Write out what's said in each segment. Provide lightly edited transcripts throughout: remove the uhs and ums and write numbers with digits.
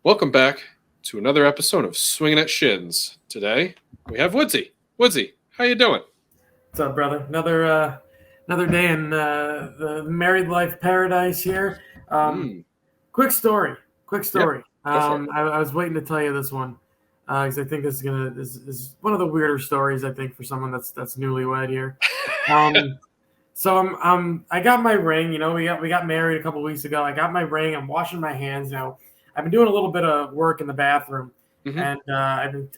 Welcome back to another episode of Swinging at Shins. Today we have Woodsy. Woodsy, how you doing? What's up, brother? Another day in the married life paradise here. Um, Mm, quick story. Quick yep, story. go for it. I was waiting to tell you this one because I think this is one of the weirder stories. I think for someone that's newlywed here. Um, I got my ring. We got married a couple weeks ago. I got my ring. I'm washing my hands. I've been doing a little bit of work in the bathroom, hmm and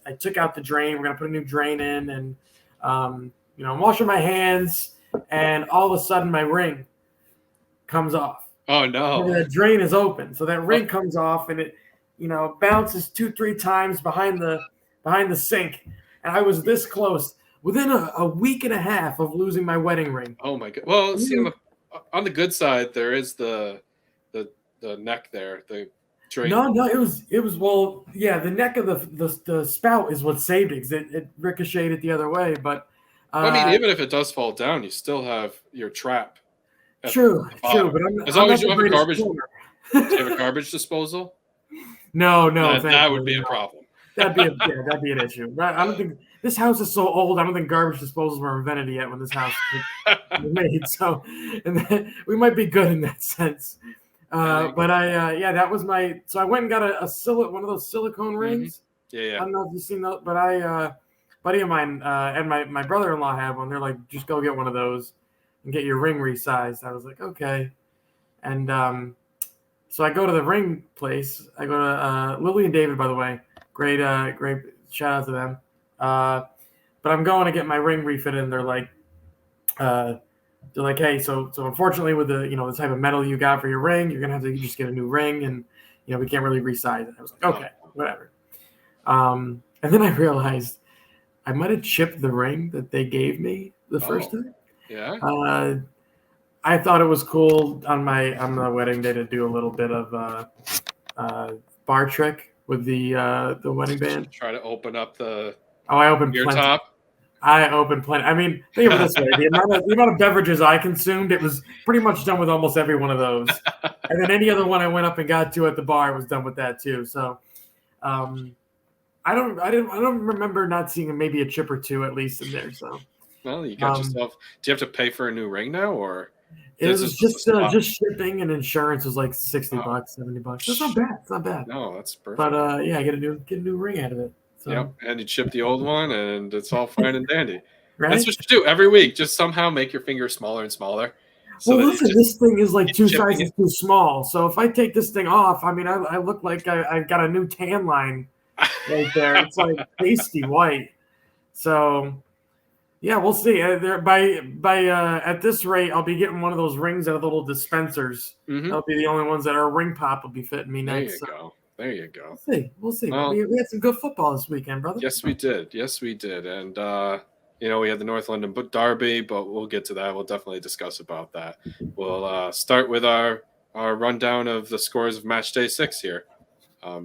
I took out the drain. We're gonna put a new drain in, and I'm washing my hands, and all of a sudden my ring comes off. Oh Maybe no! that drain is open, so that Oh, ring comes off, and it bounces two, three times behind the sink, and I was this close within a week and a half of losing my wedding ring. oh my god! Well, see You- on the good side, there is the the neck there, the drain. No, it was well, yeah. The neck of the spout is what saved it 'cause it ricocheted the other way. But Well, I mean, uh, even if it does fall down, you still have your trap at true, the true. bottom. But I'm As I'm long as not you the have a greatest garbage, do swimmer. you have a garbage disposal? No, no, That would thankfully, be a no. problem. That'd be an issue. Right? I don't think this house is so old. I don't think garbage disposals were invented yet when this house was made. So, and we might be good in that sense. Yeah, there you go. But yeah, that was my. So I went and got one of those silicone hmm rings. Yeah, I yeah. don't know if you've seen those, but buddy of mine, and my brother-in-law had one. They're like, just go get one of those and get your ring resized. I was like, okay, and so I go to the ring place. I go to Lily and David, by the way. Great shout out to them. Uh, but I'm going to get my ring refitted, and uh, they're like, hey, so unfortunately, with the type of metal you got for your ring, you're gonna have to just get a new ring, and we can't really resize it. I was like, Oh, okay, whatever. And then I realized I might have chipped the ring that they gave me the first oh, time. yeah. Uh, I thought it was cool on the wedding day to do a little bit of uh, bar trick with the wedding band. Try to open up the Oh, I opened beer plenty. top. I opened plenty. I mean, think of it this way: the amount of beverages I consumed, it was pretty much done with almost every one of those. And then any other one I went up and got to at the bar was done with that too. So, um, I don't remember not seeing maybe a chip or two at least in there. So, Well, you got um, yourself. Do you have to pay for a new ring now, or it this is was just a spot? just shipping and insurance was like 60 Oh, bucks, 70 bucks. That's not bad. It's not bad. no, that's But perfect. yeah, I get a new ring out of it. Yep, So and you chip the old one, and it's all fine and dandy. That's right. what you do every week. Just somehow make your finger smaller and smaller, so Well, that you listen, just this thing is like keep two chipping sizes it. too small. So if I take this thing off, I mean, I look like I've got a new tan line right there. It's like pasty white. So yeah, we'll see. By at this rate, I'll be getting one of those rings out of the little dispensers. hmm That'll be the only ones that are ring pop will be fitting me There you next. So go. There you go. we'll see. We'll see. Well, We had some good football this weekend, brother. yes, we did. Yes, we did. And we had the North London Derby, but we'll get to that. We'll definitely discuss about that. We'll start with our rundown of the scores of match day 6 here.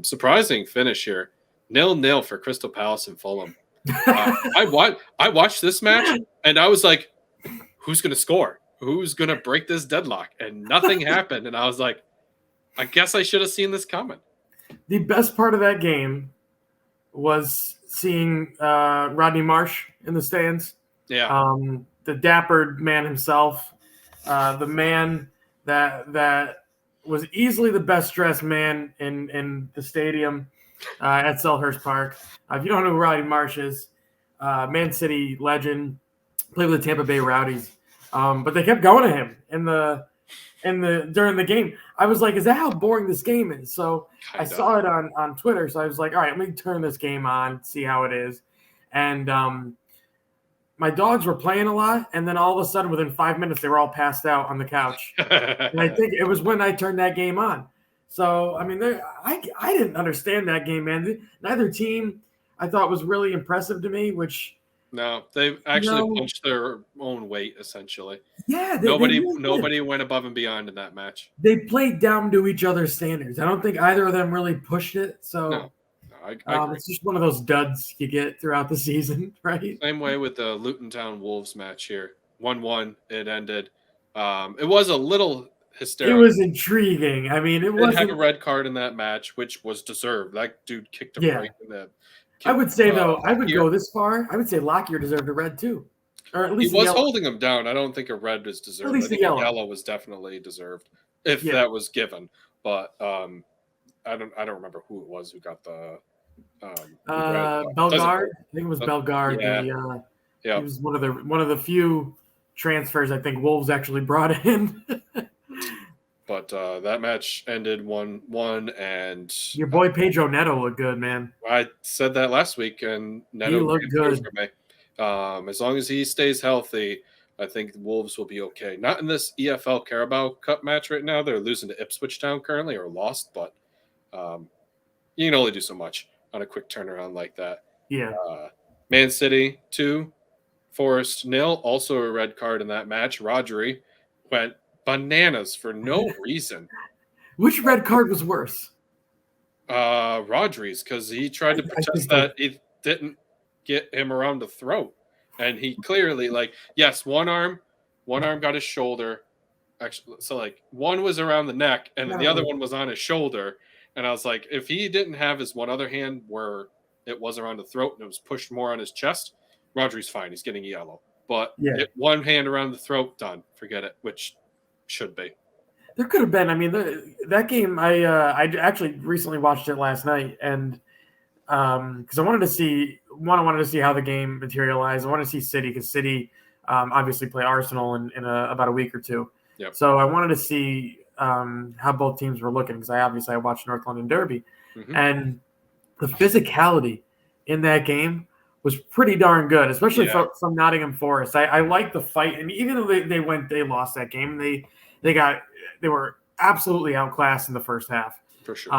Surprising finish here, 0-0 for Crystal Palace and Fulham. I watched this match and I was like, who's going to score? Who's going to break this deadlock? And nothing happened. And I was like, I guess I should have seen this coming. The best part of that game was seeing Rodney Marsh in the stands. Yeah. The dapper man himself, the man that was easily the best dressed man in the stadium at Selhurst Park. If you don't know who Rodney Marsh is, Man City legend, played with the Tampa Bay Rowdies. But they kept going to him during the game. I was like, is that how boring this game is? So I Kind saw of. it on Twitter. So I was like, all right, let me turn this game on, see how it is. And my dogs were playing a lot, and then all of a sudden, within 5 minutes, they were all passed out on the couch. And I think it was when I turned that game on. So I mean, I didn't understand that game, man. Neither team I thought was really impressive to me. Which No, they you actually know, punched their own weight essentially. yeah, they Nobody really did. nobody went above and beyond in that match. They played down to each other's standards. I don't think either of them really pushed it. No, So no, I agree. it's just one of those duds you get throughout the season, right? Same way with the Luton Town Wolves match here. 1-1 it ended. It was a little It hysterical. was intriguing. I mean, it Did have a wasn't. red card in that match, which was deserved. That dude kicked him Yeah, right in the I kicked would say though, I would ear. go this far. I would say Lockyer deserved a red too, or at He least a was yellow. holding him down. I don't think a red is At deserved. I least a think a yellow. yellow was definitely deserved if Yeah. that was given. But I don't remember who it was who got the red. But doesn't Bellegarde. matter. I think it was Uh, Bellegarde. yeah, He yeah. was one of the few transfers I think Wolves actually brought in. But that match ended 1-1, and Your boy Pedro Neto looked good, man. I said that last week, and He Neto looked came through good. for me. As long as he stays healthy, I think the Wolves will be okay. Not in this EFL Carabao Cup match right now. They're losing to Ipswich Town currently, or lost, but um, you can only do so much on a quick turnaround like that. Yeah. Man City 2, Forest 0. Also a red card in that match. Rodri went bananas for no reason. Which red card was worse? Rodri's, because he tried to I protest think both. that it didn't get him around the throat, and he clearly yes, one arm got his shoulder. Actually, so one was around the neck, and then the other one was on his shoulder. And I was like, if he didn't have his one other hand where it was around the throat and it was pushed more on his chest, Rodri's fine. He's getting yellow. But Yeah. one hand around the throat, done. Forget it, which should be. There could have been. I mean, that game. I actually recently watched it last night, and because I wanted to see how the game materialized. I wanted to see City because City obviously play Arsenal in about a week or two. Yep. So I wanted to see how both teams were looking because I watched North London Derby, and the physicality in that game was pretty darn good, especially from Nottingham Forest. I like the fight, and even though they lost that game, they were absolutely outclassed in the first half. For sure.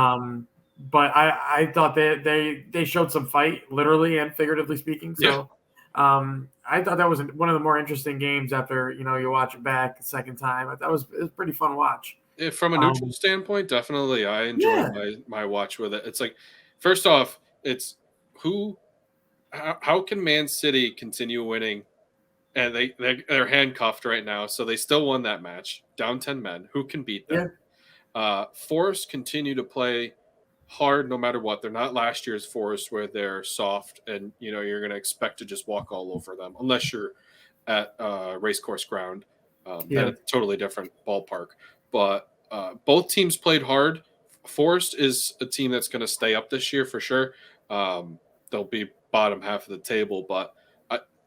But I thought they showed some fight, literally and figuratively speaking. So I thought that was one of the more interesting games after you watch it back the second time. It was pretty fun to watch. From a neutral standpoint, definitely, I enjoyed my watch with it. It's like, first off, it's how can Man City continue winning, and they're handcuffed right now, so they still won that match, down 10 men. Who can beat them? Forest continue to play hard no matter what. They're not last year's Forest where they're soft and you're going to expect to just walk all over them unless you're at racecourse ground. Then it's a totally different ballpark. But both teams played hard. Forest is a team that's going to stay up this year for sure. They'll be bottom half of the table, but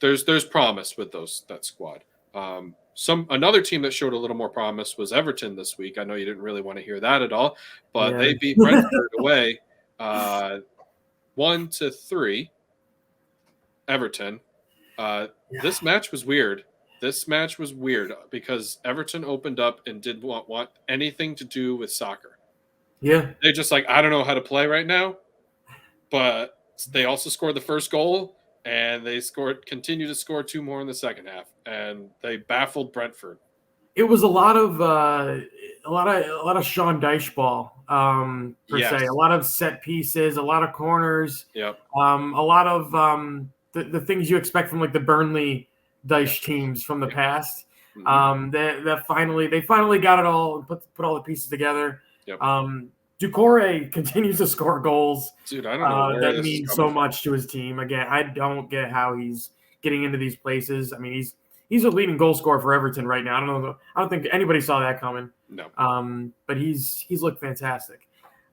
there's promise with that squad. Another team that showed a little more promise was Everton this week. I know you didn't really want to hear that at all, but they beat Brentford away 1-3. Everton. This match was weird. This match was weird because Everton opened up and didn't want anything to do with soccer. Yeah. They're just like, I don't know how to play right now, but they also scored the first goal. And they continued to score 2 more in the second half, and they baffled Brentford. It was a lot of Sean Dyche ball per se. A lot of set pieces, a lot of corners. Yep. A lot of the things you expect from like the Burnley Dyche teams from the past. They finally got it all and put all the pieces together. Yep. Doucouré continues to score goals. Dude, I don't know where that means so much to his team. Again, I don't get how he's getting into these places. I mean, he's a leading goal scorer for Everton right now. I don't think anybody saw that coming. No. But he's looked fantastic.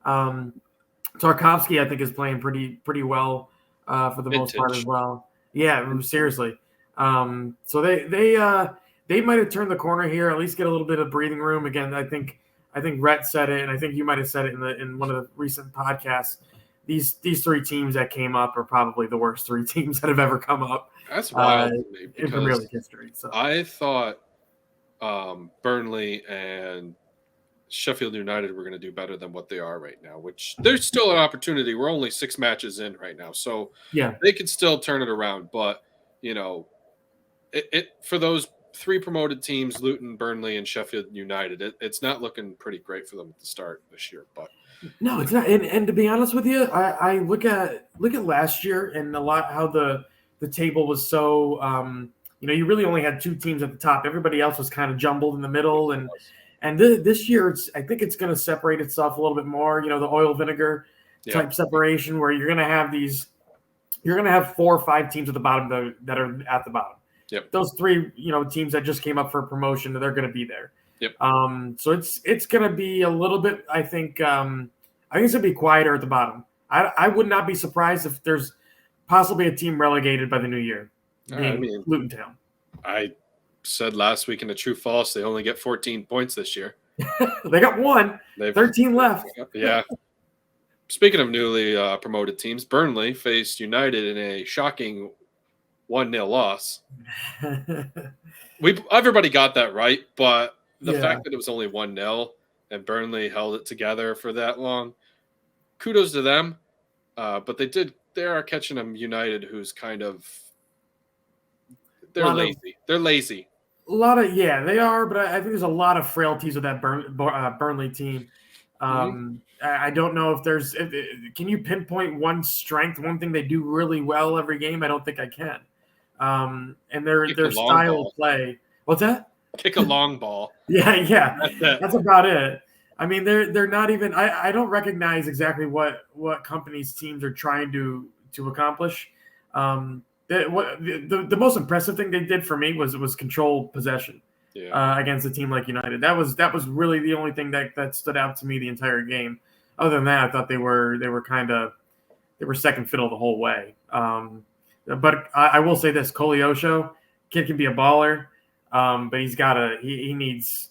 Tarkovsky, I think, is playing pretty well for the most part as well. Yeah, seriously. So they might have turned the corner here. At least get a little bit of breathing room. Again, I think Rhett said it, and I think you might have said it in one of the recent podcasts. These 3 teams that came up are probably the worst 3 teams that have ever come up. That's wild to me in Premier League history. So I thought Burnley and Sheffield United were going to do better than what they are right now, which there's still an opportunity. We're only 6 matches in right now, so they could still turn it around. But it for those 3 promoted teams, Luton, Burnley, and Sheffield United, it's not looking pretty great for them at the start this year. But no, it's not. And to be honest with you, I look at last year and a lot how the table was so you really only had 2 teams at the top. Everybody else was kind of jumbled in the middle, and And this year, I think it's going to separate itself a little bit more. The oil vinegar type separation, where you're going to have 4 or 5 teams at the bottom that are at the bottom. Yep. Those 3, teams that just came up for promotion, they're going to be there. Yep. So it's going to be a little bit. I think it's going to be quieter at the bottom. I would not be surprised if there's possibly a team relegated by the new year, being Luton Town. I said last week in the True False they only get 14 points this year. They got 1. 13 left. Yeah. Speaking of newly promoted teams, Burnley faced United in a shocking 1-0 loss. Everybody got that right, but the fact that it was only 1-0 and Burnley held it together for that long, kudos to them. But they are catching a United who's kind of they're lazy. They're lazy. They are, but I think there's a lot of frailties with that Burnley team. I don't know if can you pinpoint one strength, one thing they do really well every game? I don't think I can. And their style of play. What's that? Kick a long ball. Yeah. That's about it. I mean, they're not even. I don't recognize exactly what companies teams are trying to accomplish. The most impressive thing they did for me was control possession against a team like United. That was really the only thing that stood out to me the entire game. Other than that, I thought they were second fiddle the whole way. But I will say this: Koleosho, kid can be a baller, but he needs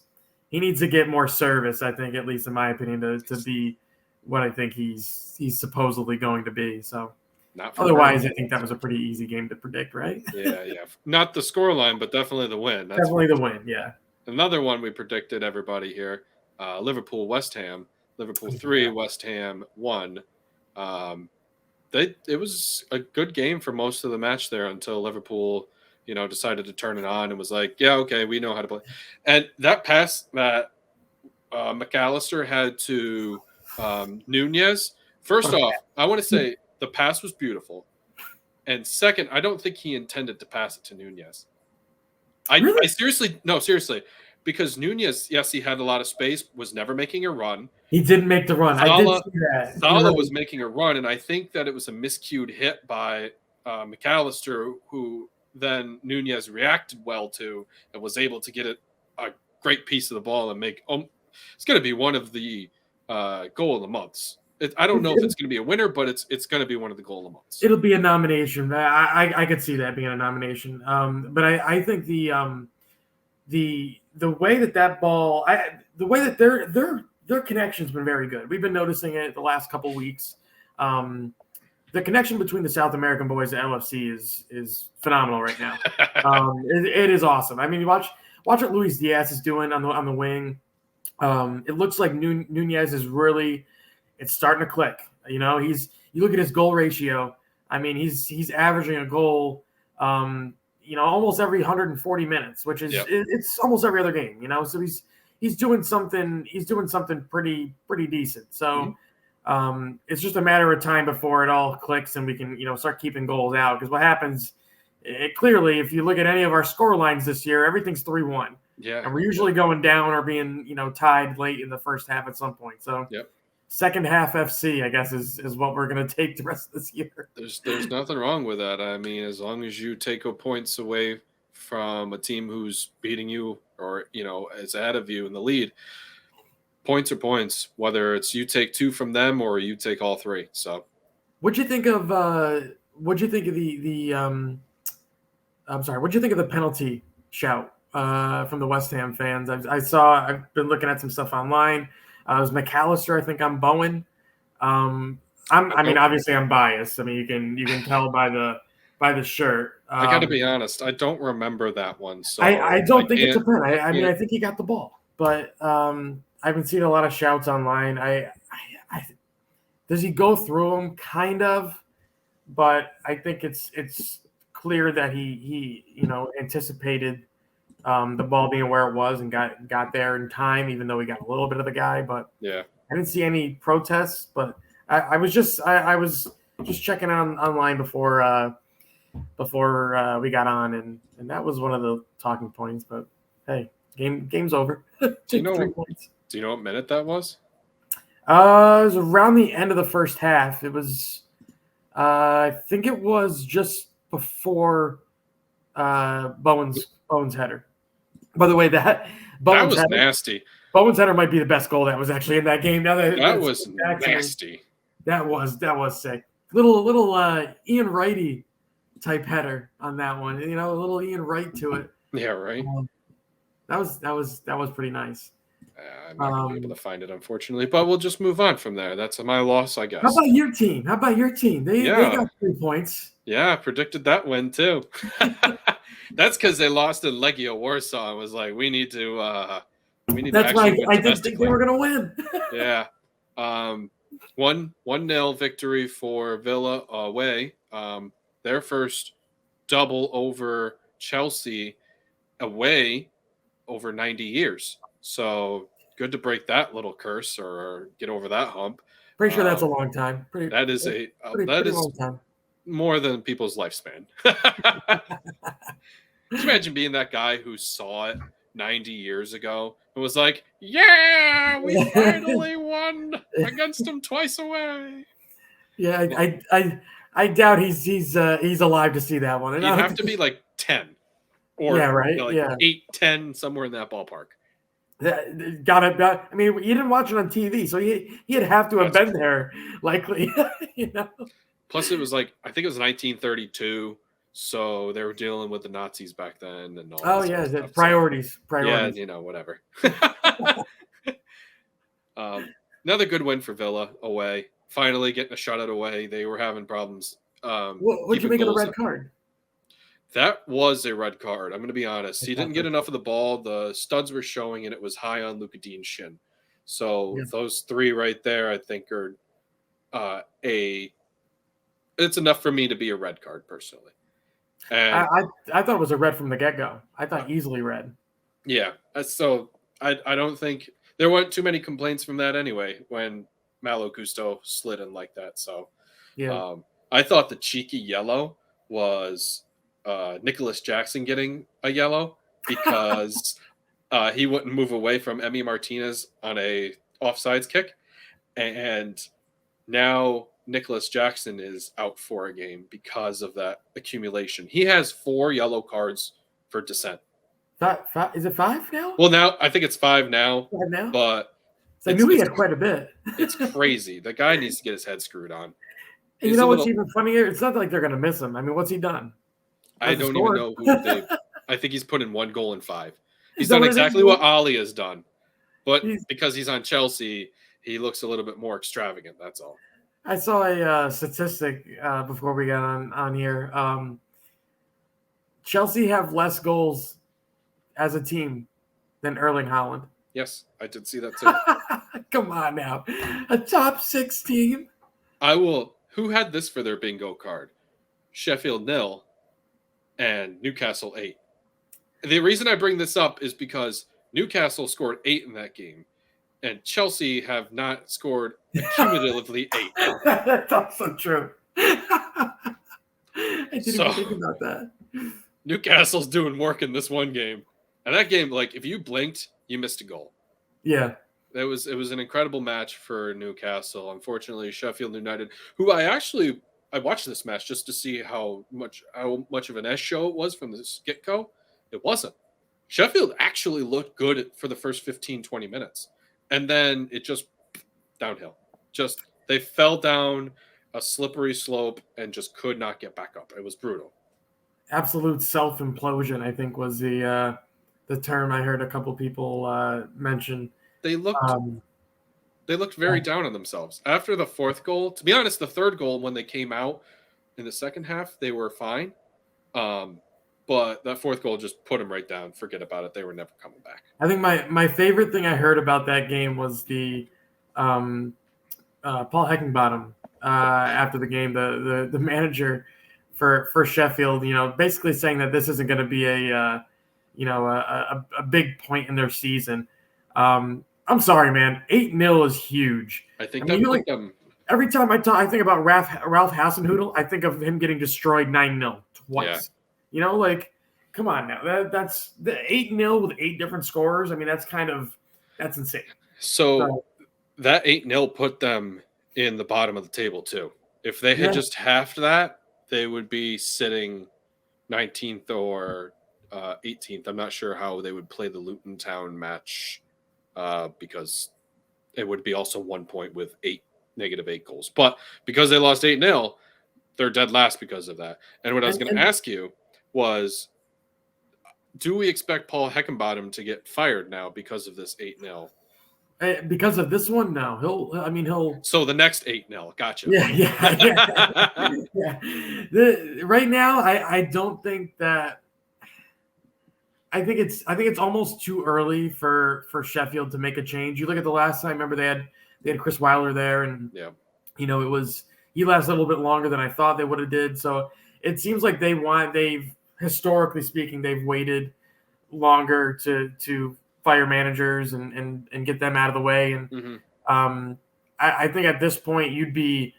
to get more service. I think, at least in my opinion, to be what I think he's supposedly going to be. So. Otherwise, I think that was a pretty easy game to predict, right? Yeah. Not the scoreline, but definitely the win. Definitely the win, yeah. Another one we predicted, everybody here, Liverpool-West Ham. Liverpool 3, West Ham 1. It was a good game for most of the match there until Liverpool, decided to turn it on and was like, yeah, okay, we know how to play. And that pass that McAllister had to Nunez, first off, I want to say, the pass was beautiful. And second, I don't think he intended to pass it to Nunez. Really? I seriously. Because Nunez, yes, he had a lot of space, was never making a run. He didn't make the run. I did see that. Salah was making a run, and I think that it was a miscued hit by McAllister, who then Nunez reacted well to and was able to get a great piece of the ball and make it's going to be one of the goal of the months. I don't know if it's going to be a winner, but it's going to be one of the goal of the months. It'll be a nomination. I could see that being a nomination. But I think the way that ball, the way that their connection's been very good. We've been noticing it the last couple weeks. The connection between the South American boys at LFC is phenomenal right now. It is awesome. I mean, watch what Luis Diaz is doing on the wing. It looks like Nunez is really. It's starting to click. You look at his goal ratio. I mean, he's averaging a goal, almost every 140 minutes, which is it's almost every other game. So he's doing something. He's doing something pretty decent. So it's just a matter of time before it all clicks and we can start keeping goals out. Because what happens, clearly, if you look at any of our score lines this year, everything's 3-1. Yeah, and we're usually going down or being tied late in the first half at some point. So. Yep. Second half FC, I guess, is what we're going to take the rest of this year. There's nothing wrong with that. I mean, as long as you take points away from a team who's beating you or, is ahead of you in the lead, points are points, whether it's you take 2 from them or you take all 3. So what'd you think of the penalty shout from the West Ham fans? I've been looking at some stuff online. It was McAllister, I think, on Bowen. Obviously I'm biased. I mean, you can tell by the shirt. I got to be honest, I don't remember that one. So I don't think it's a pen. I think he got the ball, but I've been seeing a lot of shouts online. Does he go through them? Kind of, but I think it's clear that he anticipated the ball being where it was and got there in time, even though he got a little bit of the guy. But yeah, I didn't see any protests. But I was just checking online before we got on, and that was one of the talking points. But hey, Game's over. Do you 3 know? points. Do you know what minute that was? It was around the end of the first half. It was, I think it was just before Bowen's header. By the way, that That Bowen's was header, nasty. Bowen's header might be the best goal that was actually in that game. Now that That it's was back to me, nasty. that was sick. Little Ian Wrighty type header on that one. You know, a little Ian Wright to it. Yeah, right. That was pretty nice. I'm not gonna be able to find it, unfortunately, but we'll just move on from there. That's my loss, I How guess. about your team? They Yeah. got 3 points. Yeah, predicted that win too. That's because they lost in Legia Warsaw and was like, we need to That's actually right. win I didn't think they domestically. were gonna win. Yeah. 1-0 victory for Villa away. Their first double over Chelsea away over 90 years. So good to break that little curse or get over that hump. Pretty sure that's a long time. That is Long time. more than people's lifespan. Can you imagine being that guy who saw it 90 years ago and was like, yeah, we finally won against them twice away. Yeah, I doubt he's alive to see that one. He'd have to be like 10 or yeah, right. 8, 10, somewhere in that ballpark. Got it. I mean, you didn't watch it on TV, so he'd have to have been there, likely. You know. Plus, it was like I think it was 1932, so they were dealing with the Nazis back then and all. Oh yeah, stuff. Priorities. Yeah, whatever. Another good win for Villa away. Finally getting a shutout away. They were having problems. What'd you make of the red card? That was a red card. I'm going to be honest. He didn't get enough of the ball. The studs were showing, and it was high on Luka Dean's shin. So those 3 right there, I think, are it's enough for me to be a red card personally. And I thought it was a red from the get-go. I thought easily red. Yeah. So I don't think there weren't too many complaints from that anyway when Malo Gusto slid in like that. So I thought the cheeky yellow was Nicholas Jackson getting a yellow because he wouldn't move away from Emi Martinez on a offsides kick. And now Nicholas Jackson is out for a game because of that accumulation. He has 4 yellow cards for dissent. Is it 5 now? Well, now I think it's 5 now. 5 now? But I knew he had quite a bit. It's crazy. The guy needs to get his head screwed on. And you know what's even funnier? It's not like they're going to miss him. I mean, what's he done? I don't even know who they. I think he's put in 1 goal in 5. He's done exactly what Ali has done, but because he's on Chelsea, he looks a little bit more extravagant. That's all. I saw a statistic before we got on here. Chelsea have less goals as a team than Erling Haaland. Yes, I did see that too. Come on now, a top 6 team. I will. Who had this for their bingo card? Sheffield 0 and Newcastle 8. The reason I bring this up is because Newcastle scored 8 in that game, and Chelsea have not scored cumulatively 8. That's also true. I didn't even think about that. Newcastle's doing work in this one game, and that game, like if you blinked, you missed a goal. Yeah. It was an incredible match for Newcastle. Unfortunately, Sheffield United, who I watched this match just to see how much of an S show it was from the get-go. It wasn't. Sheffield actually looked good for the first 15, 20 minutes. And then it just downhill. They fell down a slippery slope and just could not get back up. It was brutal. Absolute self-implosion, I think, was the term I heard a couple people mention. They looked very down on themselves. After the 4th goal, to be honest, the 3rd goal, when they came out in the second half, they were fine. But that 4th goal just put them right down. Forget about it. They were never coming back. I think my favorite thing I heard about that game was the Paul Heckingbottom after the game, the manager for Sheffield, basically saying that this isn't going to be a big point in their season. I'm sorry, man. 8-0 is huge. I think every time I think about Ralph Hasenhüttl, I think of him getting destroyed 9-0 twice. Yeah. come on now. That's the 8-0 with 8 different scorers. I mean, that's insane. So So that 8-0 put them in the bottom of the table too. If they had yeah, just halved that, they would be sitting 19th or 18th. I'm not sure how they would play the Luton Town match because it would be also 1 point with -8 goals. But because they lost 8-0, they're dead last because of that. And what I was going to and ask you was, do we expect Paul Heckenbottom to get fired now because of this 8-0? because of this one, no, he'll. I mean, he'll. So the next 8-0, gotcha. Yeah, yeah, yeah. Right now, I don't think that. I think it's almost too early for Sheffield to make a change. You look at the last time. Remember they had Chris Weiler there, and Yeah. it was he lasted a little bit longer than I thought they would have did. So it seems like they've historically speaking they've waited longer to fire managers and get them out of the way. And Mm-hmm. I think at this point you'd be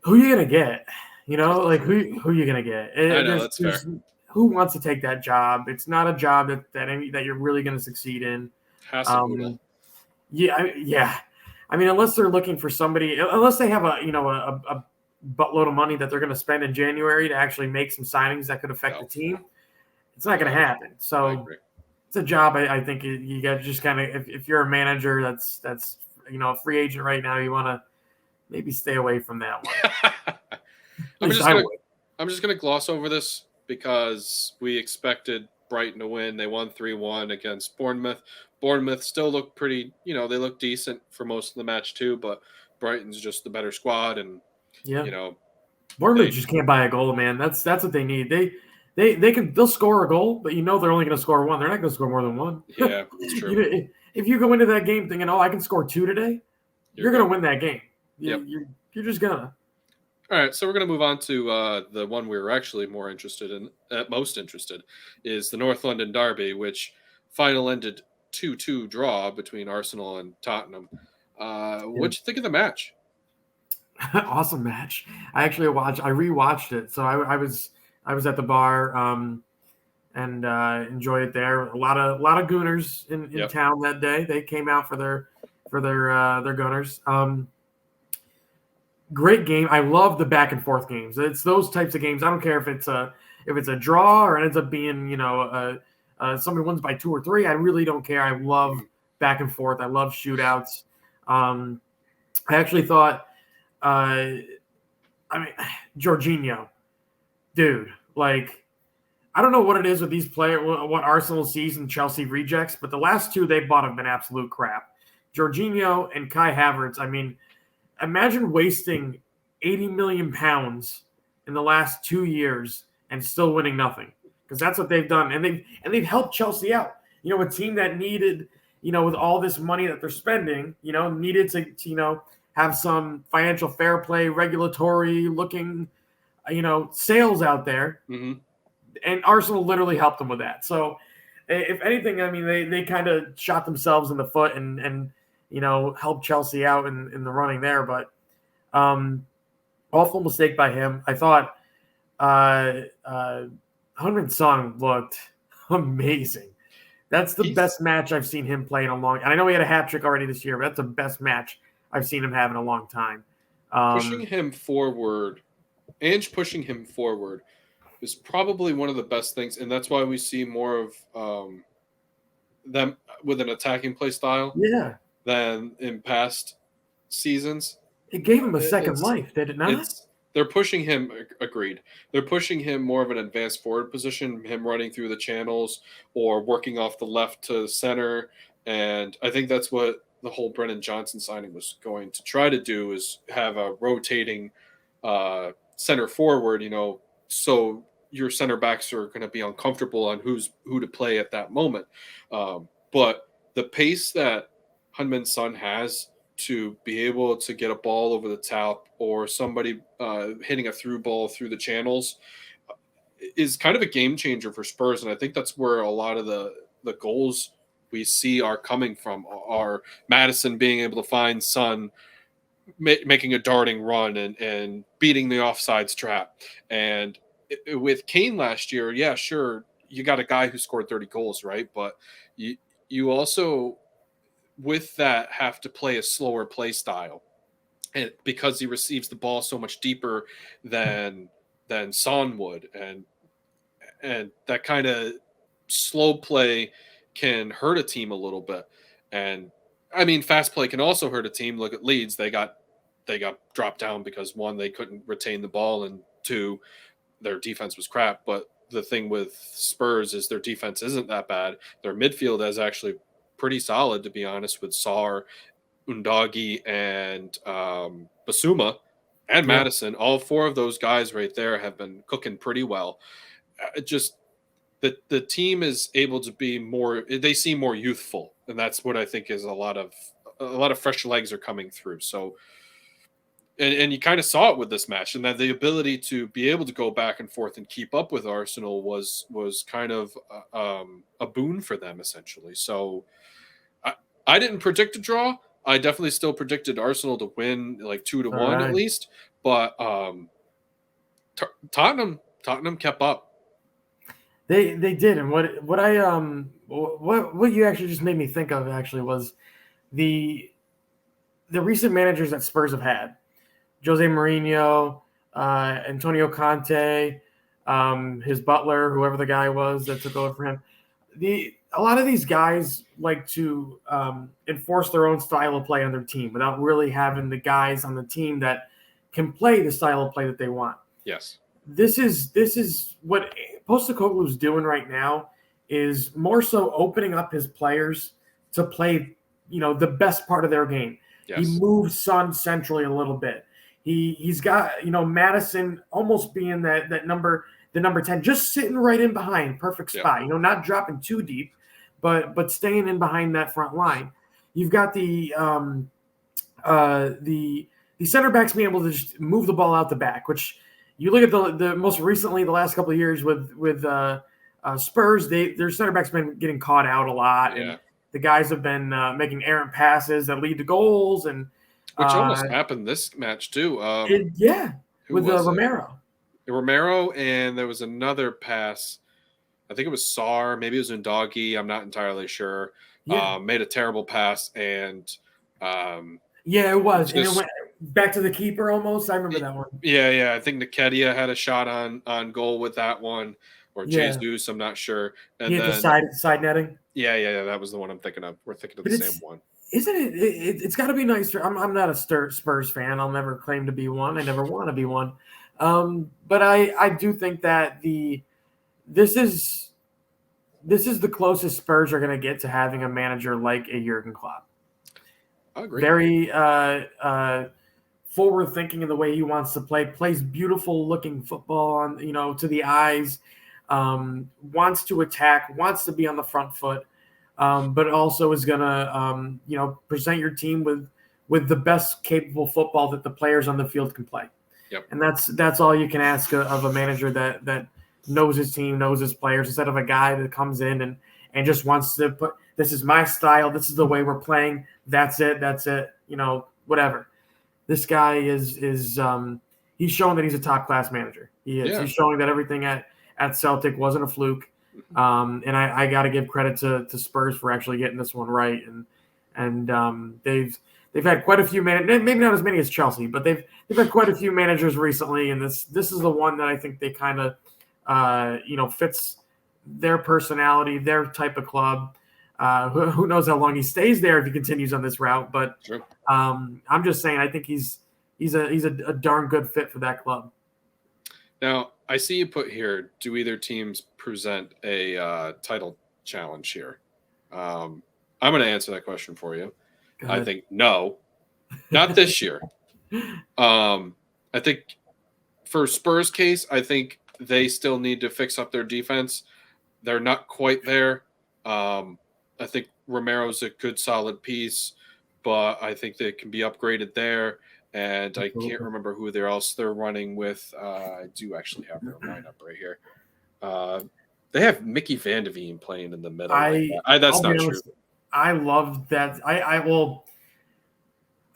who are you gonna get? That's Like true. who are you gonna get? I know, that's fair. There's who wants to take that job? It's not a job that you're really going to succeed in. Hasenhüttl. Yeah. I mean, unless they're looking for somebody, unless they have a buttload of money that they're going to spend in January to actually make some signings that could affect the team, it's not going to happen. I So agree. it's a job. I think you got to just kind of if you're a manager that's a free agent right now, you want to maybe stay away from that one. At least I would. I'm just gonna gloss over this because we expected Brighton to win. They won 3-1 against Bournemouth. Bournemouth still looked pretty, they look decent for most of the match too, but Brighton's just the better squad, and Yeah. you know Bournemouth they just can't buy a goal, man. That's what they need. They'll score a goal, but they're only going to score one. They're not going to score more than one. yeah, it's true. If you go into that game thinking, "Oh, I can score 2 today," you're going to win that game. Yep. You're just gonna. All right, so we're going to move on to the one we were actually most interested, is the North London derby, which final ended 2-2 draw between Arsenal and Tottenham. What'd you think of the match? Awesome match. I rewatched it, so I was at the bar and enjoyed it there. A lot of Gooners in town that day. They came out for their Gunners. Great game. I love the back and forth games. It's those types of games. I don't care if it's a draw or it ends up being somebody wins by 2 or 3. I really don't care. I love back and forth. I love shootouts. I actually thought, Jorginho, dude, like, I don't know what it is with these players, what Arsenal sees and Chelsea rejects, but the last 2 they bought have been absolute crap. Jorginho and Kai Havertz. I mean, imagine wasting 80 million pounds in the last 2 years and still winning nothing, because that's what they've done, and they've helped Chelsea out. A team that needed, with all this money that they're spending, needed to have some financial fair play, regulatory looking, sales out there. Mm-hmm. And Arsenal literally helped them with that. So, if anything, I mean, they kind of shot themselves in the foot and helped Chelsea out in the running there. But awful mistake by him. I thought Heung-min Son looked amazing. That's the best match I've seen him play in a long. And I know he had a hat trick already this year, but that's the best match I've seen him have in a long time. Pushing him forward is probably one of the best things, and that's why we see more of them with an attacking play style than in past seasons. It gave him a second life, did it not? They're pushing him, agreed. They're pushing him more of an advanced forward position, him running through the channels or working off the left to center. And I think that's what the whole Brennan Johnson signing was going to try to do, is have a rotating center forward, so your center backs are going to be uncomfortable on who to play at that moment. But the pace that Heung-min Son has to be able to get a ball over the top, or somebody hitting a through ball through the channels, is kind of a game changer for Spurs. And I think that's where a lot of the goals we see are coming from, are Maddison being able to find Son making a darting run and beating the offsides trap. And with Kane last year, yeah, sure, you got a guy who scored 30 goals, right? But you also with that have to play a slower play style, and because he receives the ball so much deeper than Son would, and that kind of slow play can hurt a team a little bit. And I mean, fast play can also hurt a team. Look at Leeds; they got dropped down because one, they couldn't retain the ball, and two, their defense was crap. But the thing with Spurs is their defense isn't that bad. Their midfield is actually pretty solid, to be honest, with Sarr, Undagi, and Basuma and Yeah. Madison. All four of those guys right there have been cooking pretty well. Just the team is able to be more. They seem more youthful, and that's what I think is a lot of fresh legs are coming through. So and you kind of saw it with this match, and that the ability to be able to go back and forth and keep up with Arsenal was kind of a boon for them essentially. So I didn't predict a draw. I definitely still predicted Arsenal to win like 2-1 at Right. least, but Tottenham kept up. They did, and what you actually just made me think of actually was the recent managers that Spurs have had. Jose Mourinho, Antonio Conte, his butler, whoever the guy was that took over for him. A lot of these guys like to enforce their own style of play on their team without really having the guys on the team that can play the style of play that they want. Yes. This is what Postecoglou's doing right now is more so opening up his players to play, the best part of their game. He Yes. moves Son centrally a little bit. He's got Madison almost being the number 10, just sitting right in behind, perfect spot. Yep. Not dropping too deep, but staying in behind that front line. You've got the center backs being able to just move the ball out the back, which you look at the most recently the last couple of years with Spurs, their center backs been getting caught out a lot, Yeah. and the guys have been making errant passes that lead to goals, and Which almost happened this match too. Who with was it? Romero. Romero, and there was another pass. I think it was Sarr, maybe it was Undagi. I'm not entirely sure. Yeah. Made a terrible pass, and yeah, it was, and it just went back to the keeper almost. I remember that one. yeah. I think Nketiah had a shot on goal with that one, or Yeah. Jesus. I'm not sure. And He hit then the side netting. yeah, that was the one I'm thinking of. We're thinking of But the same one. Isn't it? It's got to be nice. I'm not a Spurs fan. I'll never claim to be one. I never want to be one. But I do think that this is the closest Spurs are going to get to having a manager like a Jurgen Klopp. I agree. Very forward thinking in the way he wants to play. Plays beautiful looking football on to the eyes. Wants to attack. Wants to be on the front foot. But also is going to present your team with the best capable football that the players on the field can play. Yep. And that's all you can ask of a manager that knows his team, knows his players, instead of a guy that comes in and just wants to put, this is my style, this is the way we're playing, that's it, whatever. This guy is he's showing that he's a top class manager. He is. Yeah. He's showing that everything at Celtic wasn't a fluke. And I got to give credit to Spurs for actually getting this one right. And they've had quite a few maybe not as many as Chelsea, but they've had quite a few managers recently. And this is the one that I think they kind of, fits their personality, their type of club. Who knows how long he stays there if he continues on this route? But sure. I'm just saying, I think he's a darn good fit for that club. Now, I see you put here, do either teams present a title challenge here? I'm going to answer that question for you. I think no, not this year. I think for Spurs' case, I think they still need to fix up their defense. They're not quite there. I think Romero's a good, solid piece, but I think they can be upgraded there. And I can't remember who they're running with. I do actually have their lineup right here. They have Mickey Van de Ven playing in the middle. That's not true. I love that.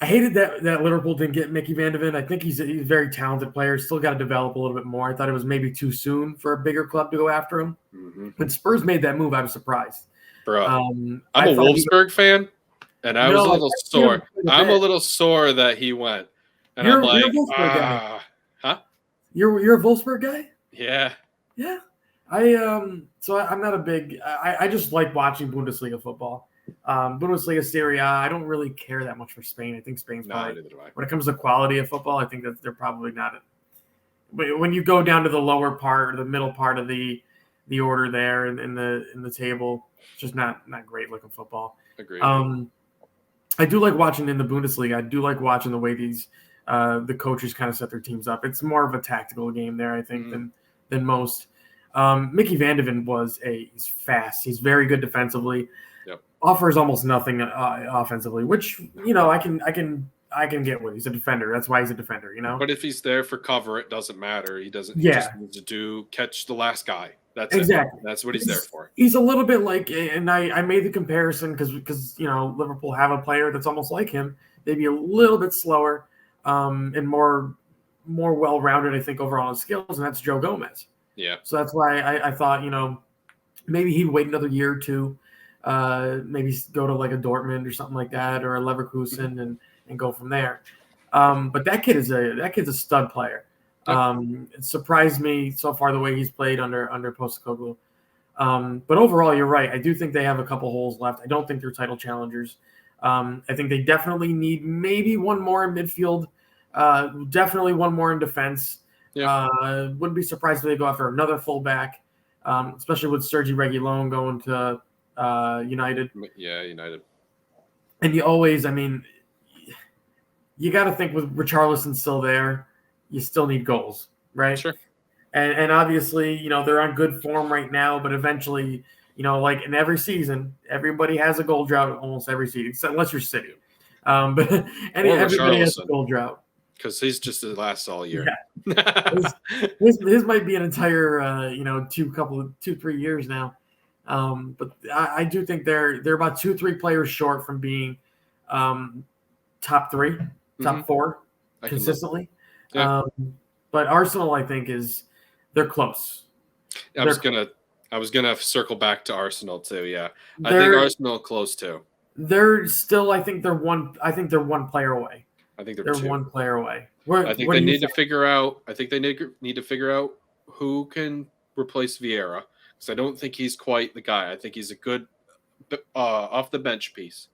I hated that Liverpool didn't get Mickey Van de Ven. I think he's a very talented player. Still got to develop a little bit more. I thought it was maybe too soon for a bigger club to go after him. Mm-hmm. When Spurs made that move, I was surprised. Bro, I'm I a thought Wolfsburg fan, and I was a no, little I've seen him sore. quite a I'm a bit. little sore that he went, and I'm You're a like, Wolfsburg guy. huh? You're a Wolfsburg guy. Yeah, Yeah. I'm not a big. I just like watching Bundesliga football. Bundesliga Serie A. I don't really care that much for Spain. I think Spain's no, probably neither do I. when it comes to quality of football. I think that they're probably not. But when you go down to the lower part or the middle part of the order there in the table, it's just not great looking football. Agreed. I do like watching in the Bundesliga. I do like watching the way these the coaches kind of set their teams up. It's more of a tactical game there, I think, than most. Mickey Van de Ven he's fast. He's very good defensively. Yep. Offers almost nothing offensively, which I can get with. He's a defender. That's why he's a defender. But if he's there for cover, it doesn't matter. He doesn't. Yeah. He just needs to catch the last guy. That's exactly. It. That's what he's there for. He's a little bit like, and I made the comparison because Liverpool have a player that's almost like him, maybe a little bit slower, and more well-rounded, I think, overall in skills, and that's Joe Gomez. Yeah. So that's why I thought, maybe he'd wait another year or two, maybe go to like a Dortmund or something like that, or a Leverkusen, and go from there. But that kid's a stud player. It surprised me so far the way he's played under Postecoglou. But overall, you're right. I do think they have a couple holes left. I don't think they're title challengers. I think they definitely need maybe one more in midfield, definitely one more in defense. Yeah. Wouldn't be surprised if they go after another fullback, especially with Sergi Reguilon going to United. Yeah, United. And you always, you got to think with Richarlison still there, you still need goals, right? Sure. And obviously, they're on good form right now, but eventually, like in every season, everybody has a goal drought almost every season, unless you're City. But everybody has a goal drought. Because he's just the last all year. Yeah. his might be an entire 2-3 years now. But I do think they're about 2-3 players short from being top 3, top 4 consistently. Yeah. But Arsenal, I think, they're close. I was gonna circle back to Arsenal too. Yeah, I think Arsenal close too. They're still. I think they're one player away. I think they're 2. 1 player away. I think they need to figure out. I think they need to figure out who can replace Vieira, because I don't think he's quite the guy. I think he's a good off the bench piece,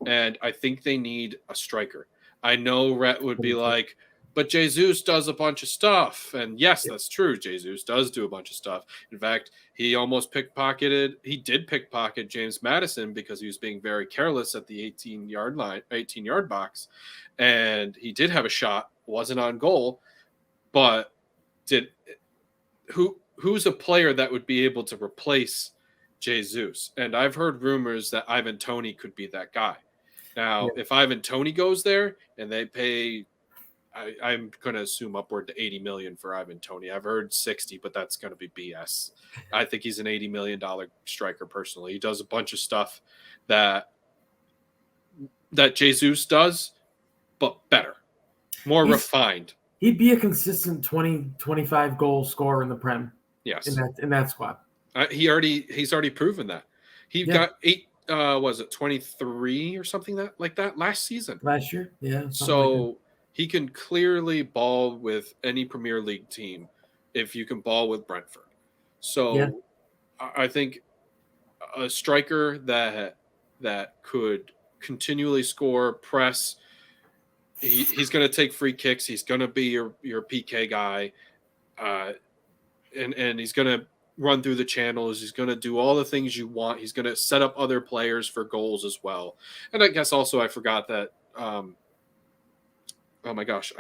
and I think they need a striker. I know Rhett would be like, but Jesus does a bunch of stuff. And yes, that's true. Jesus does do a bunch of stuff. In fact, he did pickpocket James Maddison because he was being very careless at the 18-yard box. And he did have a shot, wasn't on goal, but who's a player that would be able to replace Jesus? And I've heard rumors that Ivan Toney could be that guy. Now, if Ivan Toney goes there and they pay, I'm going to assume upward to 80 million for Ivan Toney. I've heard 60, but that's going to be BS. I think he's an $80 million striker personally. He does a bunch of stuff that Jesus does, but better, more refined. He'd be a consistent 20, 25 goal scorer in the Prem. Yes. In that squad. He's already proven that. He got 8, was it 23 or something like that last season? Last year, yeah. So he can clearly ball with any Premier League team if you can ball with Brentford. So I think a striker that could continually score, press. He's going to take free kicks. He's going to be your PK guy, and he's going to run through the channels. He's going to do all the things you want. He's going to set up other players for goals as well. And I guess also I forgot that. Oh my gosh,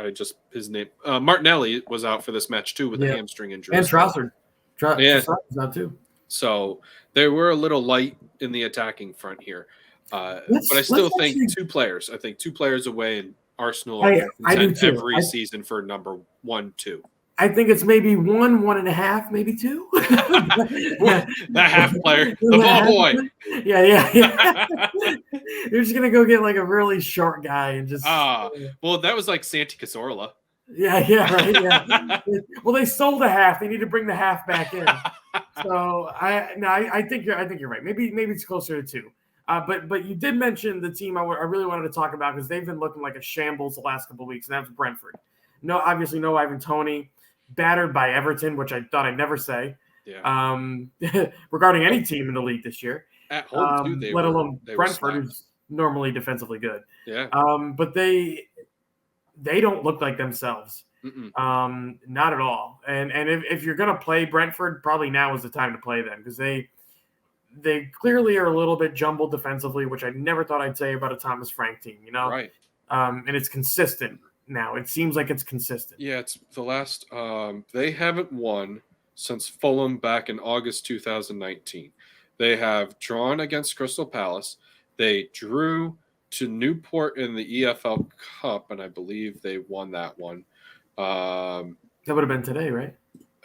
his name. Martinelli was out for this match too with a hamstring injury. And Trossard. Trossard's out too. So they were a little light in the attacking front here. But I still think 2 players. I think 2 players away, and Arsenal I do too. every season for number 1, 2. I think it's maybe 1.5, maybe 2. The half player, the ball boy. Yeah. You're just gonna go get like a really short guy and just Well, that was like Santi Cazorla. yeah, right, yeah. Well, they sold a half. They need to bring the half back in. So I think you're right. Maybe it's closer to 2. But you did mention the team I really wanted to talk about because they've been looking like a shambles the last couple of weeks, and that's Brentford. No, obviously no Ivan Toney, battered by Everton, which I thought I'd never say. Yeah. Regarding any team in the league this year, At home too, let alone they Brentford, were who's normally defensively good. Yeah. But they don't look like themselves. Not at all. And if you're gonna play Brentford, probably now is the time to play them because they clearly are a little bit jumbled defensively, which I never thought I'd say about a Thomas Frank team. Right. And it's consistent now. It seems like it's consistent. Yeah, it's the last. They haven't won since Fulham back in August 2019. They have drawn against Crystal Palace. They drew to Newport in the EFL Cup, and I believe they won that one. That would have been today, right?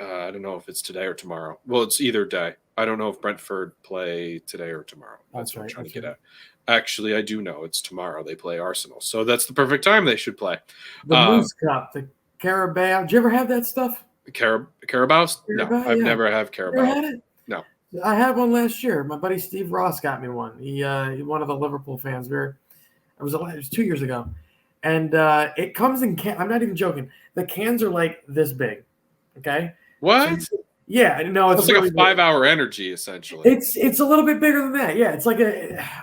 I don't know if it's today or tomorrow. Well, it's either day. I don't know if Brentford play today or tomorrow. That's what I'm trying to get at. Actually, I do know it's tomorrow. They play Arsenal. So that's the perfect time they should play. The Moose Cup, the Carabao. Did you ever have that stuff? Carabaos? No, I've never had Carabao. Never had it? No. I had one last year. My buddy Steve Ross got me one. He one of the Liverpool fans. It was 2 years ago. And it comes in can. I'm not even joking. The cans are like this big. Okay? What? Yeah, no, it's like really a 5-hour energy essentially. It's a little bit bigger than that. Yeah, it's like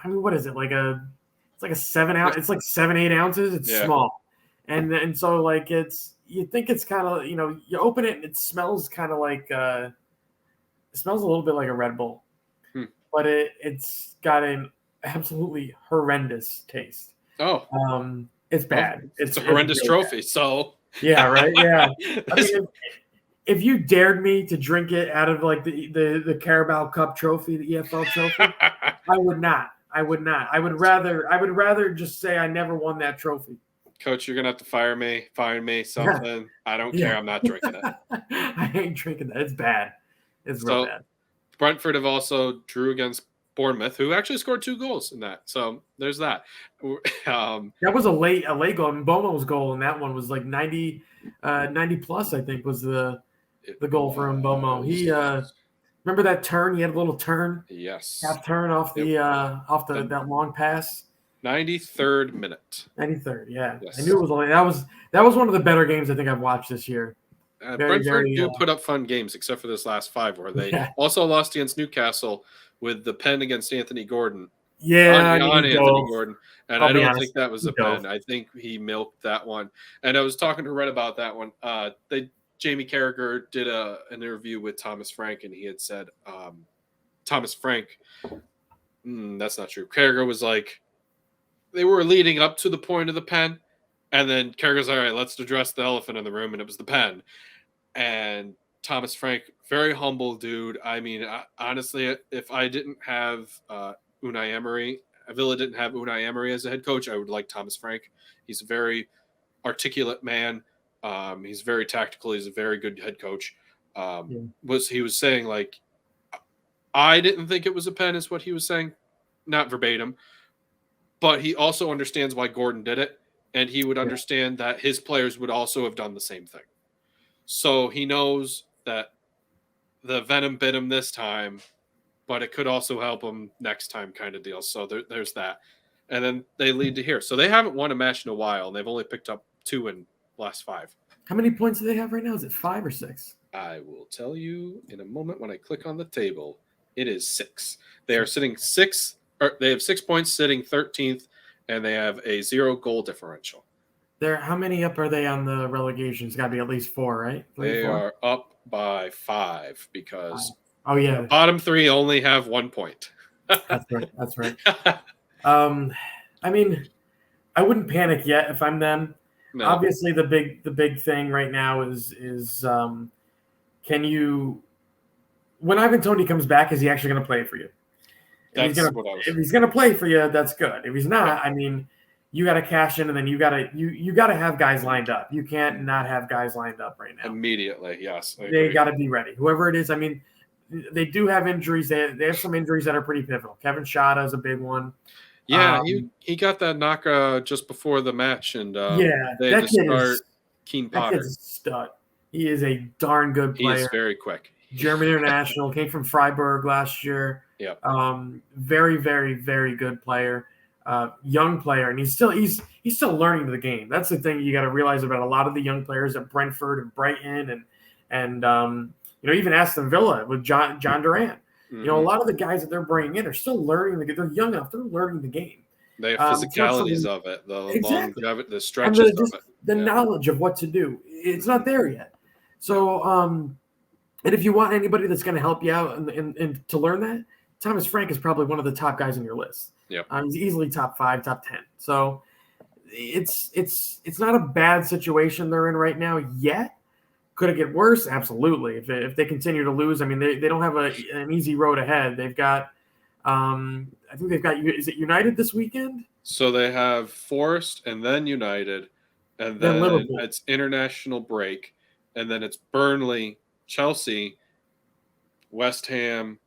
what is it? It's like a 7 ounce. It's like 7-8 ounces. It's small, and so like you think it's kind of you open it and it smells kind of like it smells a little bit like a Red Bull, but it's got an absolutely horrendous taste. It's bad. Well, it's a horrendous trophy. Bad. So yeah, right. Yeah. I mean, if you dared me to drink it out of like the Carabao Cup trophy, the EFL trophy, I would not. I would rather just say I never won that trophy. Coach, you're gonna have to fire me, something. Yeah. I don't care. I'm not drinking it. I ain't drinking that. It's bad. It's real bad. Brentford have also drew against Bournemouth, who actually scored 2 goals in that. So there's that. That was a late goal. And Bomo's goal in that one was like 90 plus, I think, was the goal for Mbomo. He remember that turn? He had a little turn. Yes. Half turn off that long pass. 93rd minute. 93rd, yeah. Yes. I knew it was that was one of the better games I think I've watched this year. Brentford do put up fun games, except for this last 5, where they also lost against Newcastle with the pen against Anthony Gordon. Yeah, on Anthony Gordon. And I don't think that was a pen. I think he milked that one. And I was talking to Red about that one. Jamie Carragher did an interview with Thomas Frank, and he had said, Thomas Frank, that's not true. Carragher was like, they were leading up to the point of the pen, and then Carragher's like, all right, let's address the elephant in the room, and it was the pen. And Thomas Frank, very humble dude. I mean, honestly, if I didn't have Unai Emery, Villa didn't have Unai Emery as a head coach, I would like Thomas Frank. He's a very articulate man. He's very tactical. He's a very good head coach. He was saying, like, I didn't think it was a pen, is what he was saying, not verbatim, but he also understands why Gordon did it, and he would understand that his players would also have done the same thing. So he knows that the venom bit him this time, but it could also help him next time, kind of deal. So there's that. And then they lead to here. So they haven't won a match in a while, and they've only picked up 2 in the last 5. How many points do they have right now? Is it 5 or 6? I will tell you in a moment when I click on the table. It is 6. They are sitting 6. They have 6 points, sitting 13th, and they have a 0 goal differential. How many up are they on the relegation? It's got to be at least 4, right? They are up by 5 because the bottom 3 only have 1 point. That's right. I mean, I wouldn't panic yet if I'm them. No. Obviously, the big thing right now is can you, when Ivan Toney comes back, is he actually going to play for you? If he's going to play for you, that's good. If he's not, I mean, you got to cash in, and then you got to have guys lined up. You can't not have guys lined up right now. Immediately. Yes, I They agree. got to be ready. Whoever it is, I mean, they do have injuries. They have some injuries that are pretty pivotal. Kevin Shada is a big one. Yeah, Um, he got that knock just before the match, and yeah, they had to start Keen that kid's Potter. a stud. He is a darn good He is player. very quick. German international, came from Freiburg last year. Yep. Very, very, very good player. Young player, and he's still learning the game. That's the thing you got to realize about a lot of the young players at Brentford and Brighton and even Aston Villa with John Duran. A Mm-hmm. lot of the guys that they're bringing in are still learning the game. They're young enough; they're learning the game. They have It's not physicalities something of it, the exactly, longevity, the and stretches of it. the Yeah. knowledge of what to do. It's not Mhm. there yet. So, and if you want anybody that's going to help you out and to learn that, Thomas Frank is probably one of the top guys on your list. Yep. He's easily top 5, top 10. So it's not a bad situation they're in right now yet. Could it get worse? Absolutely. If they continue to lose, I mean, they don't have an easy road ahead. They've got, I think they've got, is it United this weekend? So they have Forest and then United, and Then then Liverpool. it's international break, and then it's Burnley, Chelsea, West Ham,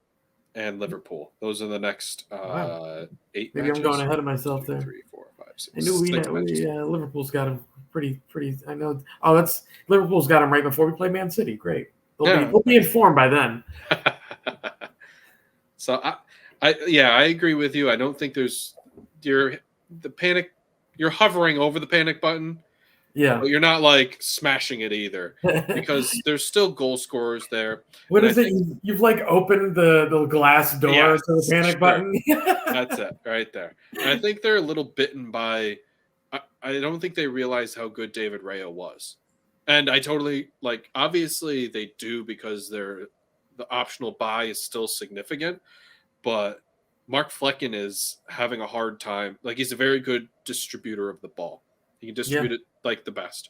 and Liverpool. Those are the next Wow. 8 Maybe I'm matches. going ahead of 1, myself 2, there. 3, 4, 5, 6, I knew 6 matches. Liverpool's got him pretty. I know. Oh, that's Liverpool's got him right before we play Man City. Great. They'll be informed by then. So I agree with you. I don't think the panic. You're hovering over the panic button, Yeah. but you're not like smashing it either, because there's still goal scorers there. What And is it? You've like opened the glass door Yes, to the panic sure. button. That's it right there. And I think they're a little bitten by. I don't think they realize how good David Raya was, and I totally like. Obviously, they do because the optional buy is still significant, but Mark Flecken is having a hard time. Like, he's a very good distributor of the ball. He can distribute Yeah. it like the best.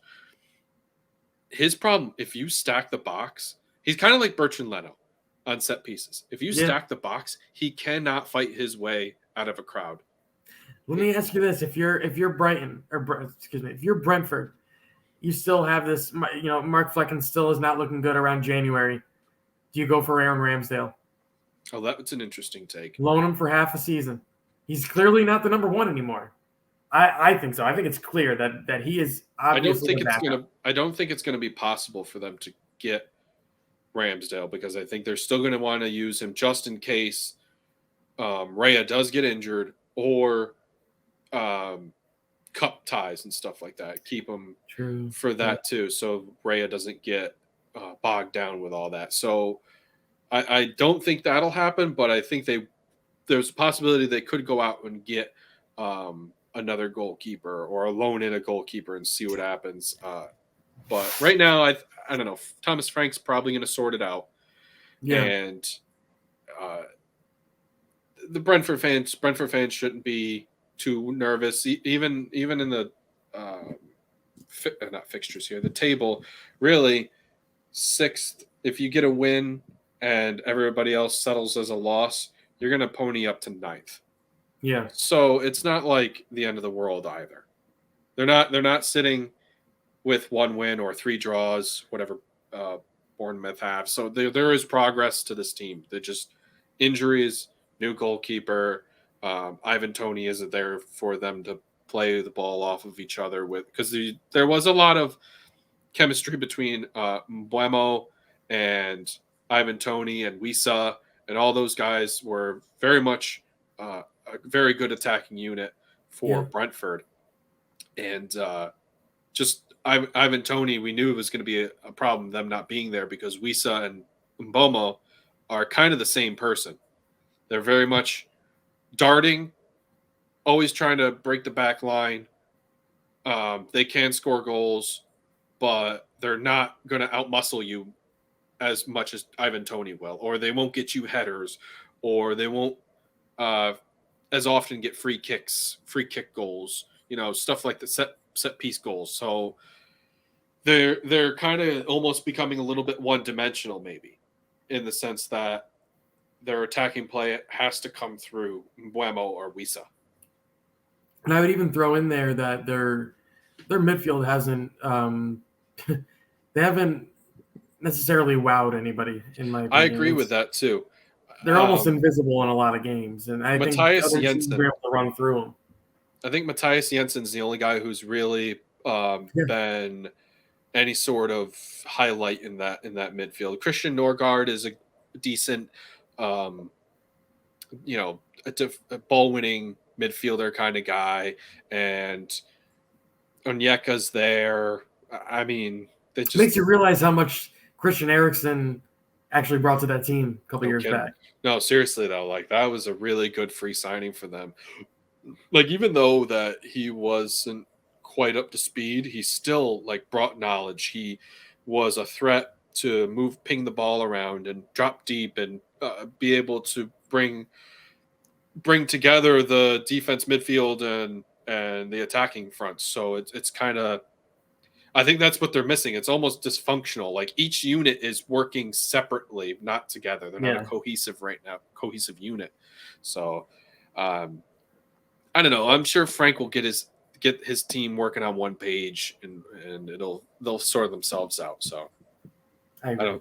His problem, if you stack the box, he's kind of like Bertrand Leno on set pieces. If you Yeah. stack the box, he cannot fight his way out of a crowd. Let me ask you this: if you're Brighton if you're Brentford, you still have this. Mark Flecken still is not looking good around January. Do you go for Aaron Ramsdale? Oh, that's an interesting take. Loan him for half a season. He's clearly not the number one anymore. I think so. I think it's clear that he is obviously the backup. I don't think it's gonna be possible for them to get Ramsdale, because I think they're still going to want to use him just in case Raya does get injured, or cup ties and stuff like that. Keep him True. for that too, so Raya doesn't get bogged down with all that. So I don't think that'll happen, but I think there's a possibility they could go out and get another goalkeeper, or loan in a goalkeeper and see what happens. But right now, I don't know. Thomas Frank's probably going to sort it out, Yeah. and the Brentford fans shouldn't be too nervous. Even in the not fixtures here, the table, really, 6th. If you get a win and everybody else settles as a loss, you're going to pony up to 9th. Yeah. So it's not like the end of the world either. They're not sitting with 1 win or 3 draws, whatever Bournemouth have. So there is progress to this team. They're just injuries, new goalkeeper. Ivan Toney isn't there for them to play the ball off of each other with, because there was a lot of chemistry between Mbeumo and Ivan Toney and Wisa, and all those guys were very much a very good attacking unit for Brentford. And just Ivan Toney, we knew it was going to be a problem, them not being there, because Wisa and Mbeumo are kind of the same person. They're very much darting, always trying to break the back line. They can score goals, but they're not going to outmuscle you as much as Ivan Toney will, or they won't get you headers, or they won't as often get free kick goals, stuff like the set piece goals. So they're kind of almost becoming a little bit one-dimensional, maybe, in the sense that their attacking play has to come through Mbeumo or Wisa. And I would even throw in there that their midfield hasn't they haven't necessarily wowed anybody, in my I opinion. agree with that too. They're almost invisible in a lot of games, and I think Matthias other teams are Jensen. able to run through them. I think Matthias Jensen's the only guy who's really Yeah. been any sort of highlight in that midfield. Christian Norgard is a decent, um, a ball winning midfielder kind of guy, and Onyeka's there. I mean, they It just makes you realize how much Christian Eriksen actually brought to that team a couple no years kidding. back. No, seriously though, like that was a really good free signing for them. Like even though that he wasn't quite up to speed, he still like brought knowledge. He was a threat to ping the ball around and drop deep and be able to bring together the defense, midfield, and the attacking front. So it's kind of, I think that's what they're missing. It's almost dysfunctional. Like each unit is working separately, not together. They're not a Yeah. cohesive unit. So I don't know. I'm sure Frank will get his team working on one page, and they'll sort themselves out. So I I agree.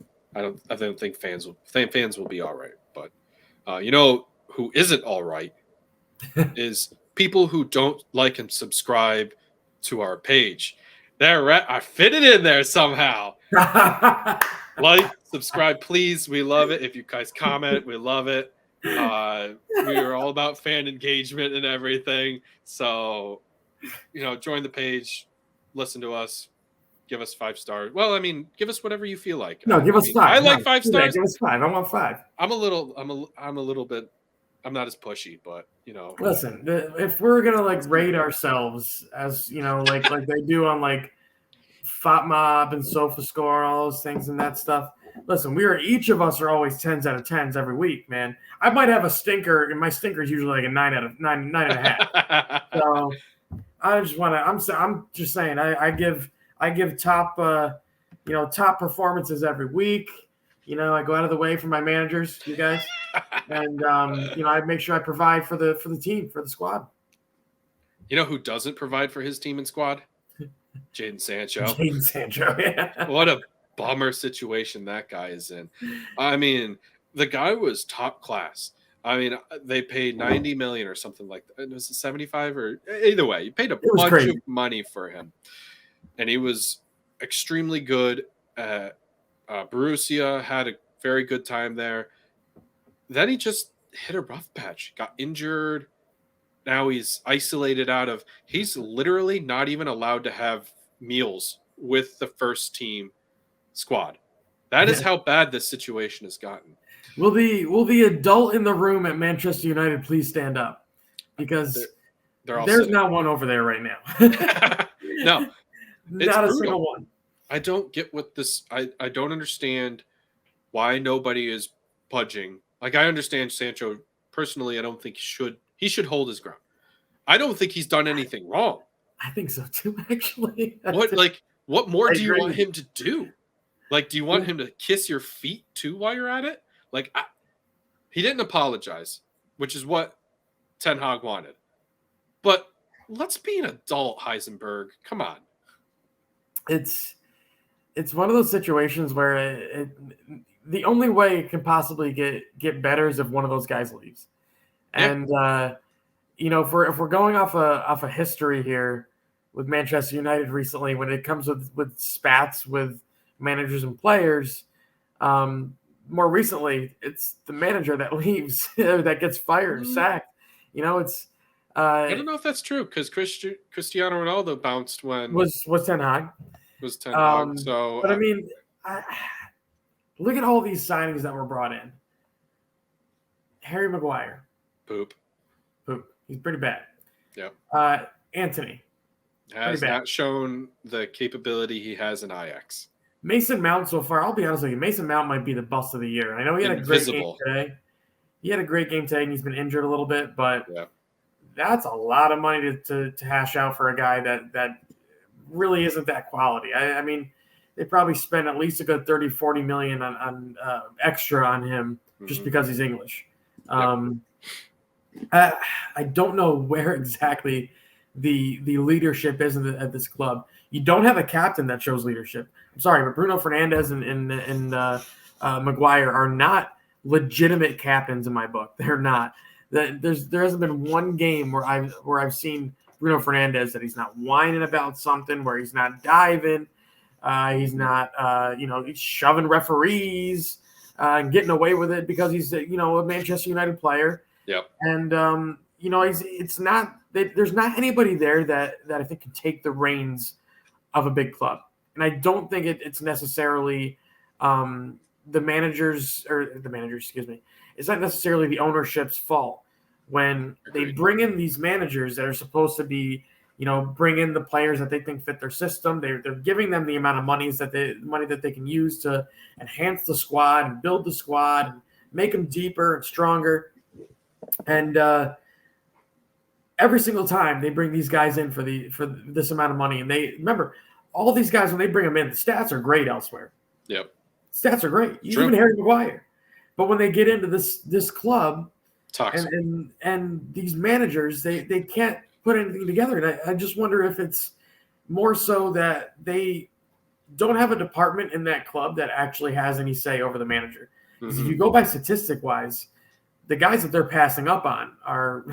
don't think fans will be all right. But you know who isn't all right is people who don't like and subscribe to our page. I fit it in there somehow. Like, subscribe, please. We love it. If you guys comment, we love it. We are all about fan engagement and everything. So, join the page, listen to us, give us 5 stars. Well, I mean, give us whatever you feel like. No, give us 5. I like No, 5 stars. give us 5. I want 5. I'm a little bit. I'm not as pushy, but Listen, if we're gonna rate ourselves as like they do on FOTMob and SofaScore and all those things and that stuff. Listen, each of us are always 10s out of 10s every week, man. I might have a stinker, and my stinker is usually like a 9 out of 9.5. So I just want to. I'm just saying. I give top top performances every week. I go out of the way for my managers, you guys, and I make sure I provide for the team, for the squad. You know who doesn't provide for his team and squad? Jadon Sancho. Jadon Sancho. Yeah. What a bummer situation that guy is in. I mean, the guy was top class. I mean, they paid 90 million or something like that. Was it 75 or either way? You paid a bunch crazy. of money for him, and he was extremely good at Borussia. Had a very good time there. Then he just hit a rough patch. Got injured. Now he's isolated he's literally not even allowed to have meals with the first team squad. That is how bad this situation has gotten. Will the adult in the room at Manchester United please stand up? Because there's not one over there right now. No. Not a single one. I don't get what this I don't understand why nobody is budging. Like I understand Sancho personally, I don't think he should hold his ground. I don't think he's done anything wrong. I think so too, actually. What more do you want him to do? Like, do you want him to kiss your feet too while you're at it? Like, he didn't apologize, which is what Ten Hag wanted. But let's be an adult, Heisenberg. Come on. It's one of those situations where the only way it can possibly get better is if one of those guys leaves. And if we're going off a history here with Manchester United recently, when it comes with spats with managers and players, more recently it's the manager that leaves that gets fired, sacked. It's I don't know if that's true because Cristiano Ronaldo bounced when was Ten Hag. Was Ten Hag. So, but I mean, look at all these signings that were brought in. Harry Maguire, poop. He's pretty bad. Yeah. Anthony has not shown the capability he has in Ajax. Mason Mount so far, I'll be honest with you, Mason Mount might be the bust of the year. I know he had a great game today. And he's been injured a little bit, but that's a lot of money to hash out for a guy that really isn't that quality. I mean, they probably spent at least a good 30-40 million on extra on him just because he's English. I don't know where exactly the leadership is at this club. You don't have a captain that shows leadership. I'm sorry, but Bruno Fernandes and Maguire are not legitimate captains in my book. They're not. There hasn't been one game where I've seen Bruno Fernandes that he's not whining about something, where he's not diving, he's not he's shoving referees and getting away with it because he's a Manchester United player. Yep. And there's not anybody there that I think can take the reins of a big club. And I don't think it's necessarily the managers, excuse me. It's not necessarily the ownership's fault when they bring in these managers that are supposed to be, bring in the players that they think fit their system. They're giving them the amount of money that they can use to enhance the squad and build the squad and make them deeper and stronger. And every single time they bring these guys in for this amount of money, and they remember all these guys when they bring them in, the stats are great elsewhere. Yep, stats are great. Even Harry Maguire, but when they get into this club, toxic. and these managers, they can't put anything together. And I just wonder if it's more so that they don't have a department in that club that actually has any say over the manager. Because if you go by statistic wise, the guys that they're passing up on are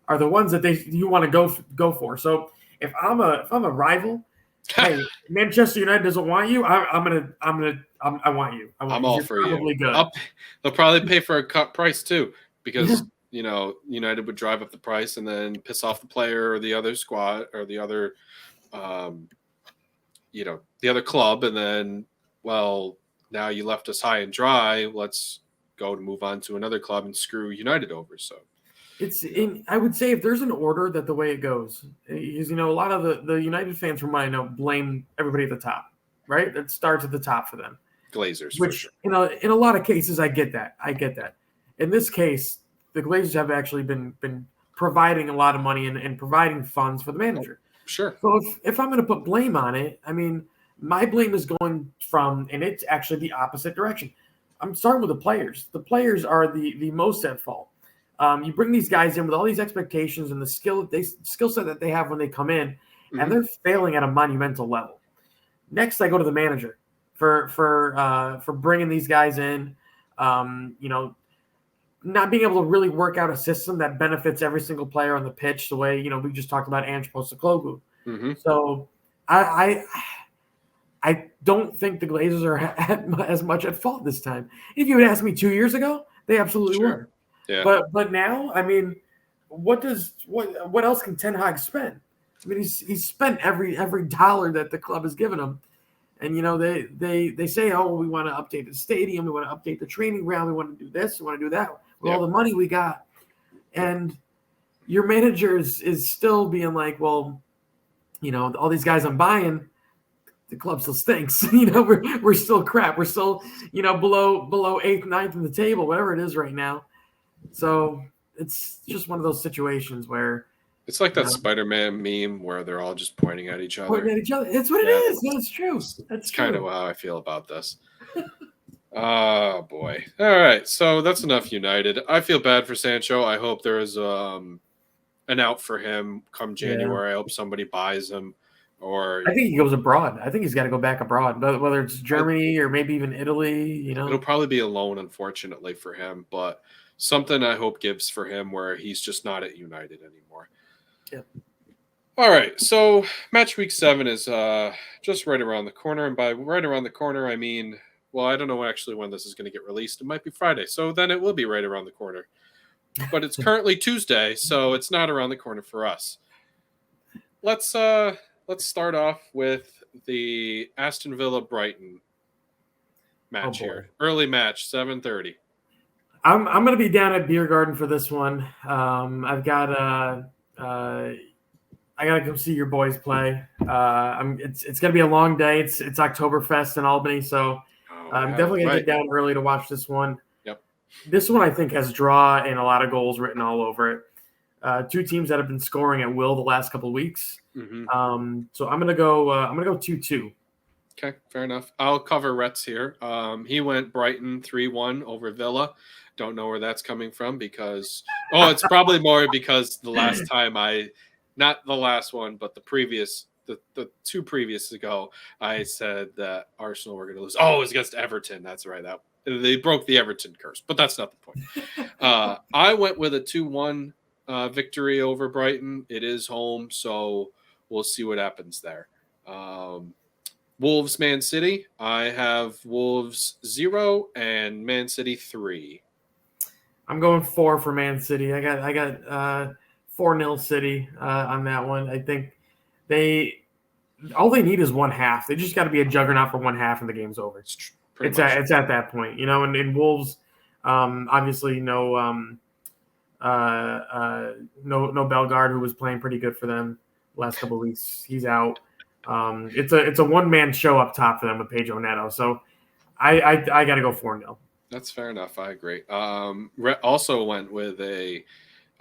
the ones that you want to go for. So if I'm a rival, hey, Manchester United doesn't want you. I want you. I'm all for you. Good. They'll probably pay for a cut price too, because United would drive up the price and then piss off the player or the other squad or the other, the other club, and then now you left us high and dry. Let's go to move on to another club and screw United over. So I would say if there's an order that the way it goes, because a lot of the United fans, from what I know, blame everybody at the top, right? It starts at the top for them. Glazers, which for sure. In a lot of cases, I get that. In this case, the Glazers have actually been providing a lot of money and providing funds for the manager. Sure. So if I'm going to put blame on it, I mean, my blame is going and it's actually the opposite direction. I'm starting with the players. The players are the most at fault. You bring these guys in with all these expectations and the skill set that they have when they come in, and they're failing at a monumental level. Next, I go to the manager for bringing these guys in. Not being able to really work out a system that benefits every single player on the pitch the way we just talked about Ange Postecoglou. So I don't think the Glazers are as much at fault this time. If you had asked me 2 years ago, they absolutely were. Yeah. But now, I mean, what else can Ten Hag spend? I mean, he's spent every dollar that the club has given him, and they say, oh, we want to update the stadium, we want to update the training ground, we want to do this, we want to do that with all the money we got, and your manager is still being like, well, all these guys I'm buying, the club still stinks. We're still crap. We're still below 8th, 9th in the table, whatever it is right now. So it's just one of those situations where it's like that Spider-Man meme where they're all just pointing at each other. Pointing at each other. It's what it is. No, it's true. That's kind of how I feel about this. Oh boy. All right. So that's enough United. I feel bad for Sancho. I hope there is an out for him come January. I hope somebody buys him. Or I think he goes abroad. I think he's got to go back abroad, whether it's Germany or maybe even Italy. It'll probably be a loan, unfortunately, for him. But something I hope gives for him where he's just not at United anymore. Yeah. All right. So match week 7 is just right around the corner. And by right around the corner, I mean, well, I don't know actually when this is going to get released. It might be Friday. So then it will be right around the corner. But it's currently Tuesday, so it's not around the corner for us. Let's start off with the Aston Villa Brighton match here. Early match, 7:30. I'm going to be down at Beer Garden for this one. I've got I got to come see your boys play. It's going to be a long day. It's Oktoberfest in Albany, so I'm definitely going to get down early to watch this one. Yep. This one I think has draw and a lot of goals written all over it. Two teams that have been scoring at will the last couple of weeks. So I'm gonna go 2-2. Okay, fair enough. I'll cover Rhett's here. He went Brighton 3-1 over Villa. Don't know where that's coming from because it's probably more because the last time I not the last one, but the two previous ago, I said that Arsenal were going to lose. Oh, it was against Everton. That's right. They broke the Everton curse, but that's not the point. I went with a 2-1 victory over Brighton. It is home, so we'll see what happens there. Wolves, Man City. I have Wolves 0 and Man City 3. I'm going 4 for Man City. I got 4-0 City on that one. I think all they need is one half. They just got to be a juggernaut for one half, and the game's over. It's at that point, And in Wolves, obviously no Bellegarde, who was playing pretty good for them the last couple of weeks. He's out. It's a one man show up top for them with Pedro Neto. So I got to go 4-0. That's fair enough. I agree. Also went with a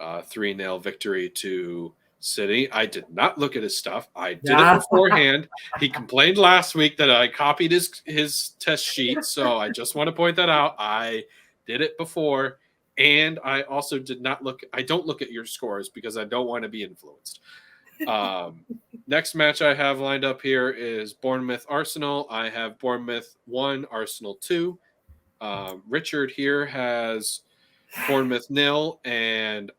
3-0 victory to City. I did not look at his stuff. I did it beforehand. He complained last week that I copied his test sheet, so I just want to point that out. I did it before, and I also did not look. I don't look at your scores because I don't want to be influenced. Next match I have lined up here is Bournemouth Arsenal. I have Bournemouth 1, Arsenal 2. Richard here has Bournemouth 0 and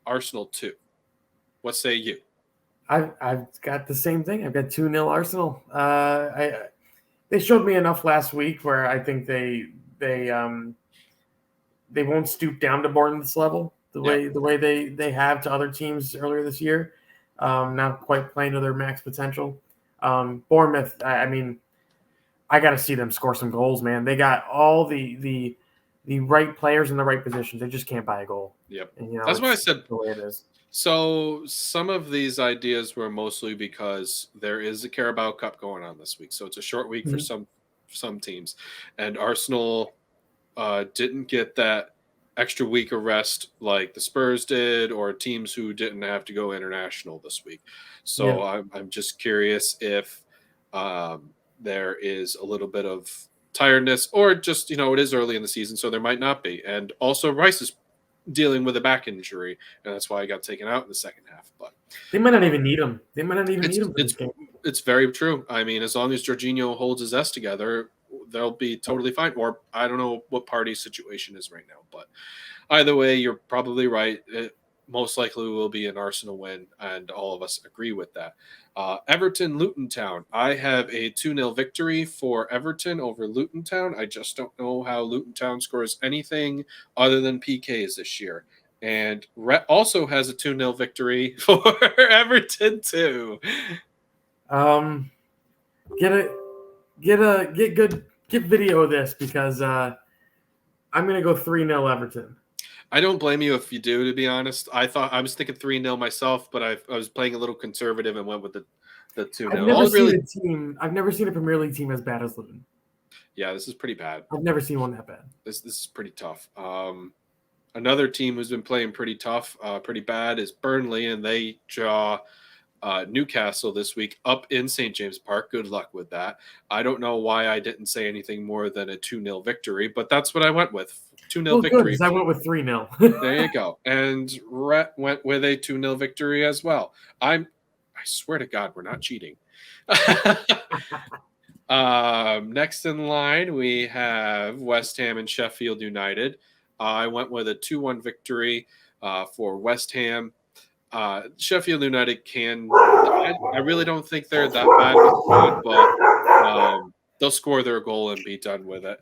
Arsenal 2. What say you? I've got the same thing. I've got 2-0 Arsenal. They showed me enough last week where I think they won't stoop down to Bournemouth's level the way they have to other teams earlier this year. Not quite playing to their max potential. Bournemouth, I mean, I got to see them score some goals, man. They got all the right players in the right positions. They just can't buy a goal. Yep. And, that's what I said. The way it is. So some of these ideas were mostly because there is a Carabao Cup going on this week. So it's a short week for some teams. And Arsenal didn't get that extra week of rest like the Spurs did, or teams who didn't have to go international this week. So I'm just curious if there is a little bit of tiredness, or just, it is early in the season, so there might not be. And also Rice is dealing with a back injury, and that's why he got taken out in the second half. But they might not even need him. They might not even need him for this game. It's very true. I mean, as long as Jorginho holds his S together, they'll be totally fine. Or I don't know what Party's situation is right now, but either way, you're probably right. It most likely will be an Arsenal win, and all of us agree with that. Everton, Luton Town. I have a 2-0 victory for Everton over Luton Town. I just don't know how Luton Town scores anything other than PKs this year. And Rhett also has a 2-0 victory for Everton too. Get video of this, because I'm gonna go 3-0 Everton. I don't blame you if you do, to be honest. I was thinking 3-0 myself, but I was playing a little conservative and went with the 2-0. I've never seen a Premier League team as bad as Luton. Yeah, this is pretty bad. I've never seen one that bad. This is pretty tough. Another team who's been playing pretty tough, pretty bad, is Burnley, and they draw Newcastle this week up in St. James Park. Good luck with that. I don't know why I didn't say anything more than a 2-0 victory, but that's what I went with. 2-0 victory. Good, I went with 3-0. There you go. And Rhett went with a 2-0 victory as well. I swear to God, we're not cheating. Next in line, we have West Ham and Sheffield United. I went with a 2-1 victory for West Ham. Sheffield United I really don't think they're that bad with the squad, but they'll score their goal and be done with it.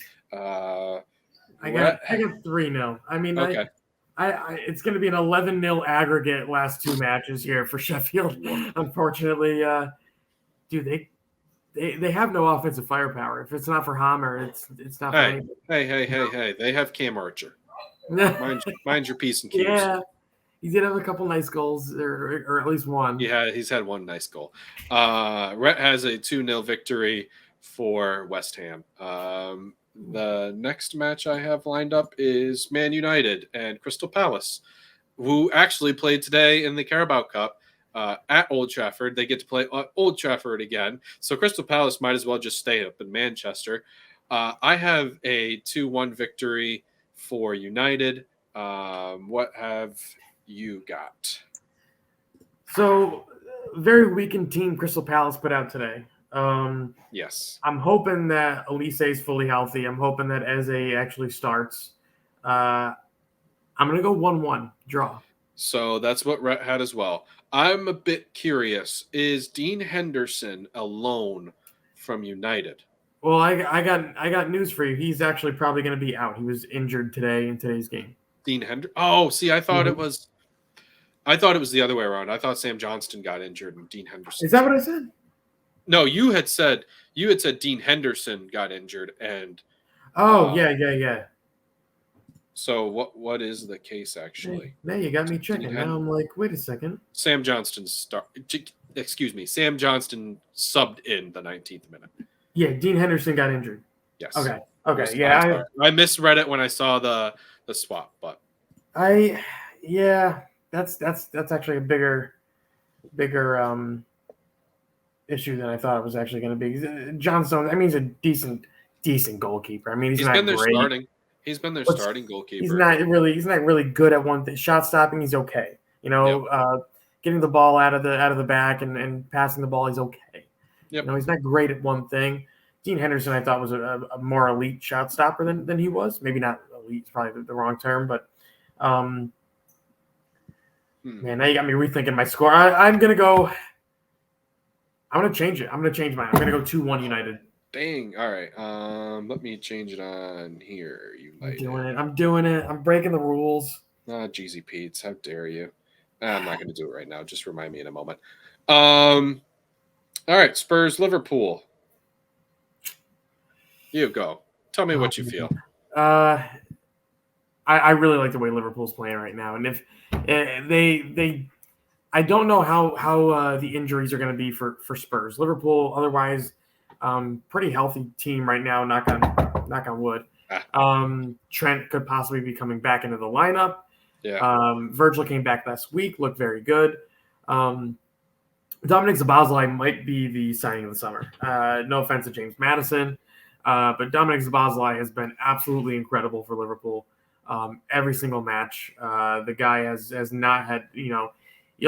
I got 3-0. I mean, okay. It's going to be an 11-0 aggregate last two matches here for Sheffield. Unfortunately, dude, they have no offensive firepower. If it's not for Hammer, it's not. Hey! They have Cam Archer. Mind your P's and Q's. Yeah, he did have a couple nice goals, or at least one. Yeah, he's had one nice goal. Rhett has a 2-0 victory for West Ham. The next match I have lined up is Man United and Crystal Palace, who actually played today in the Carabao Cup at Old Trafford. They get to play at Old Trafford again. So Crystal Palace might as well just stay up in Manchester. I have a 2-1 victory for United. What have you got? So, very weakened team Crystal Palace put out today. Yes. I'm hoping that Elise is fully healthy. I'm hoping that Eze actually starts. I'm going to go 1-1 draw. So that's what Rhett had as well. I'm a bit curious. Is Dean Henderson a loan from United? Well, I got news for you. He's actually probably going to be out. He was injured today in today's game. Dean Henderson. Oh, see, I thought it was. I thought it was the other way around. I thought Sam Johnston got injured and Dean Henderson. Is that what I said? No, you had said Dean Henderson got injured, and yeah. so what is the case actually? Now you got me checking. Now I'm like, wait a second. Sam Johnston Sam Johnston subbed in the 19th minute. Yeah, Dean Henderson got injured. Yes. Okay. Yeah, I misread it when I saw the swap, but that's actually a bigger issue than I thought it was actually going to be. Johnstone, I mean, he's a decent goalkeeper. I mean, he's not been their great. starting. He's been their starting goalkeeper. He's not really good at one thing. Shot stopping, he's okay. Getting the ball out of the back and passing the ball, he's okay. Yep. He's not great at one thing. Dean Henderson, I thought, was a more elite shot stopper than he was. Maybe not elite, it's probably the wrong term, but man, now you got me rethinking my score. I'm gonna change it. I'm gonna change mine. I'm gonna go 2-1 United. Dang. All right. Let me change it on here. United. I'm doing it. I'm breaking the rules. Jeezy Pete's. How dare you? I'm not going to do it right now. Just remind me in a moment. All right. Spurs, Liverpool. You go. Tell me what you feel. I really like the way Liverpool's playing right now, and if they I don't know how the injuries are going to be for Spurs. Liverpool, otherwise, pretty healthy team right now. Knock on wood. Trent could possibly be coming back into the lineup. Yeah. Virgil came back last week, looked very good. Dominic Szoboszlai might be the signing of the summer. No offense to James Maddison, but Dominic Szoboszlai has been absolutely incredible for Liverpool. Every single match, the guy has not had a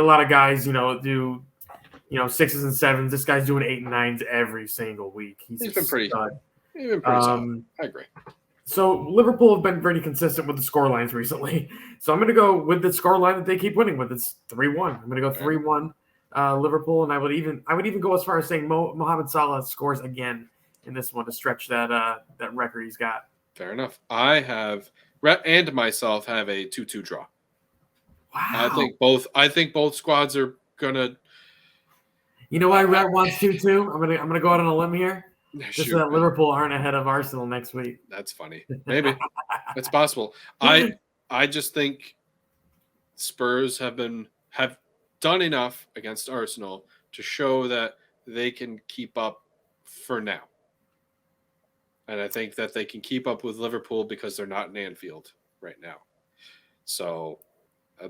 lot of guys do 6s and 7s. This guy's doing 8 and 9s every single week. He's been pretty solid. I agree. So Liverpool have been pretty consistent with the score lines recently. So I'm going to go with the score line that they keep winning with. It's 3-1. I'm going to go 3-1 Liverpool, and I would even go as far as saying Mohamed Salah scores again in this one to stretch that record he's got. Fair enough. I have Rhett and myself have a 2-2 draw. Wow. I think both squads are gonna. You know why Rhett wants 2-2? I'm gonna go out on a limb here. Just so that Liverpool aren't ahead of Arsenal next week. That's funny. Maybe it's possible. I just think Spurs have done enough against Arsenal to show that they can keep up for now. And I think that they can keep up with Liverpool because they're not in Anfield right now. So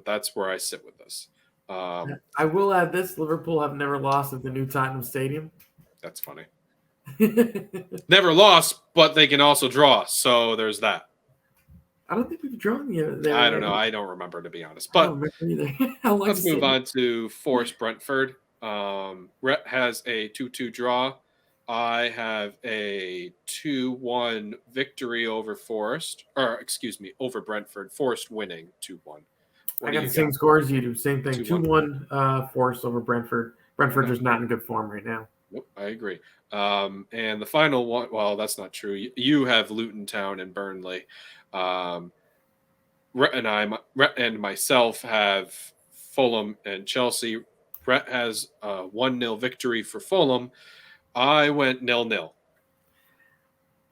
that's where I sit with this. I will add this. Liverpool have never lost at the new Tottenham Stadium. That's funny. Never lost, but they can also draw. So there's that. I don't think we've drawn yet. I don't know. I don't remember, to be honest. But let's move on to Forest Brentford. Rhett has a 2-2 draw. I have a 2-1 victory over Brentford. Forest winning 2-1. I got the same score as you do. Same thing. 2-1 Forest over Brentford. Brentford is not in good form right now. Nope, I agree. And the final one, well, that's not true. You have Luton Town and Burnley. Rhett and myself have Fulham and Chelsea. Rhett has a 1-0 victory for Fulham. I went 0-0.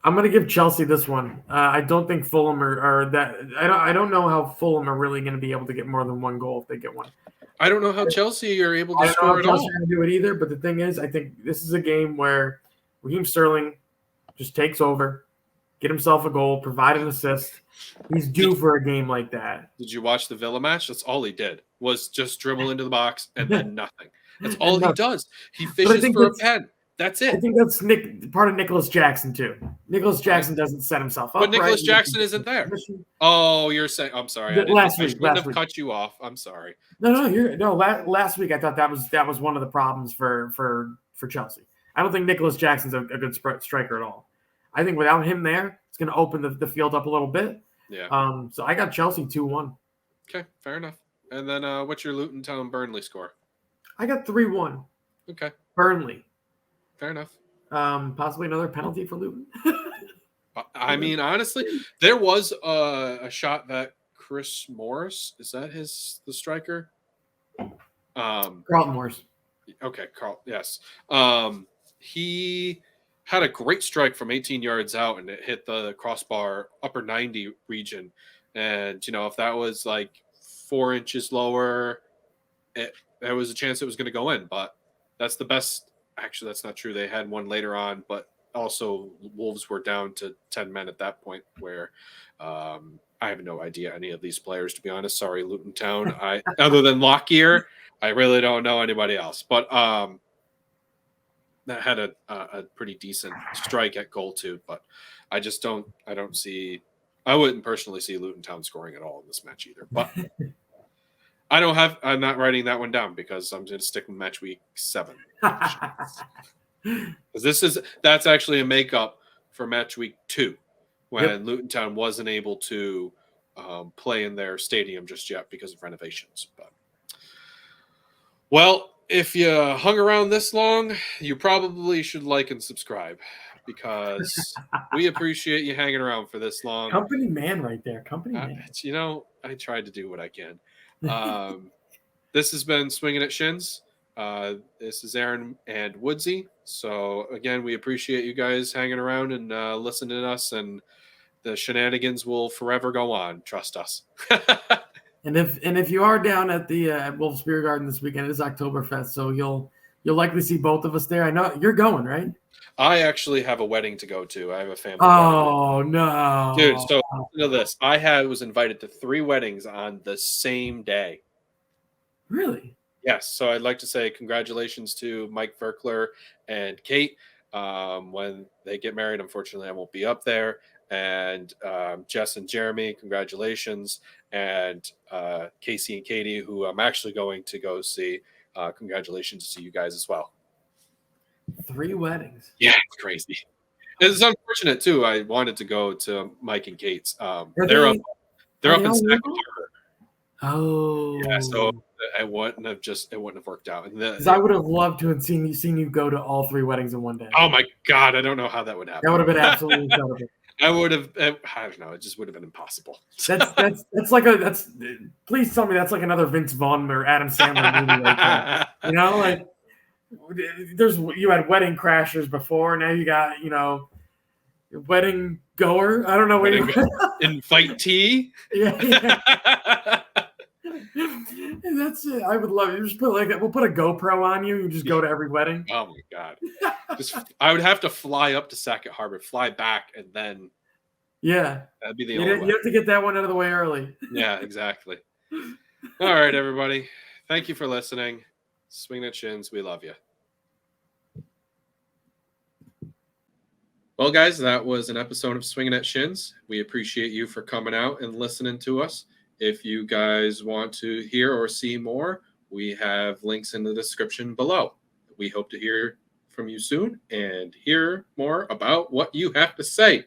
I'm going to give Chelsea this one. I don't think Fulham are that. I don't know how Fulham are really going to be able to get more than one goal if they get one. I don't know how Chelsea are able to score at all. I don't know how Chelsea are going to do it either. But the thing is, I think this is a game where Raheem Sterling just takes over, get himself a goal, provide an assist. He's due for a game like that. Did you watch the Villa match? That's all he did was just dribble into the box and then nothing. That's all he does. He fishes for a pen. That's I it. think that's part of Nicholas Jackson too. Nicholas Jackson doesn't set himself But up right. Nicholas Jackson isn't there. Oh, you're saying? I'm sorry. I shouldn't have cut you off. I'm sorry. No. Last week I thought that was one of the problems for Chelsea. I don't think Nicholas Jackson's a good striker at all. I think without him there, it's going to open the field up a little bit. Yeah. So I got Chelsea 2-1. Okay, fair enough. And then what's your Luton Town Burnley score? I got 3-1. Okay. Burnley. Fair enough. Possibly another penalty for Luton. I mean, honestly, there was a shot that Chris Morris, is that the striker? Carlton Morris. Okay, Carl. Yes. He had a great strike from 18 yards out, and it hit the crossbar upper 90 region. And if that was like 4 inches lower, there was a chance it was going to go in. But that's the best. Actually, that's not true. They had one later on, but also Wolves were down to 10 men at that point. Where I have no idea any of these players, to be honest. Sorry, Luton Town. Other than Lockyer, I really don't know anybody else. But that had a pretty decent strike at goal too. But I wouldn't personally see Luton Town scoring at all in this match either. But I'm not writing that one down because I'm going to stick with match week 7. Because that's actually a makeup for match week 2 when Luton Town wasn't able to play in their stadium just yet because of renovations. But if you hung around this long, you probably should like and subscribe because we appreciate you hanging around for this long. Company man right there. Company man. I tried to do what I can. This has been Swinging at Shins. This is Aaron and Woodsy. So, again, we appreciate you guys hanging around and listening to us, and the shenanigans will forever go on. Trust us. And if you are down at the at Wolf's Beer Garden this weekend, it is Oktoberfest, so you'll likely see both of us there. I know you're going, right? I actually have a wedding to go to. I have a family wedding. No. Dude, so listen to this. I was invited to 3 weddings on the same day. Really? Yes. So I'd like to say congratulations to Mike Verkler and Kate. When they get married, unfortunately, I won't be up there. And Jess and Jeremy, congratulations. And Casey and Katie, who I'm actually going to go see, congratulations to you guys as well. 3 weddings. Yeah, it's crazy. It's unfortunate too. I wanted to go to Mike and Kate's. They're up in Sac Harbor. Oh, yeah. So it wouldn't have worked out. Because I would have loved to have seen you go to all 3 weddings in one day. Oh my God, I don't know how that would happen. That would have been absolutely incredible. I would have. I don't know. It just would have been impossible. That's please tell me that's like another Vince Vaughn or Adam Sandler movie right there. You had Wedding Crashers before. Now you got Wedding Goer. I don't know what Invitee. Yeah. That's it. I would love it. You just we'll put a GoPro on you. You just go to every wedding. Oh my God! I would have to fly up to Sac Harbor, fly back, and then that'd be the only way. You have to get that one out of the way early. Yeah, exactly. All right, everybody. Thank you for listening. Swing at Shins. We love you. Well, guys, that was an episode of Swinging at Shins. We appreciate you for coming out and listening to us. If you guys want to hear or see more, we have links in the description below. We hope to hear from you soon and hear more about what you have to say.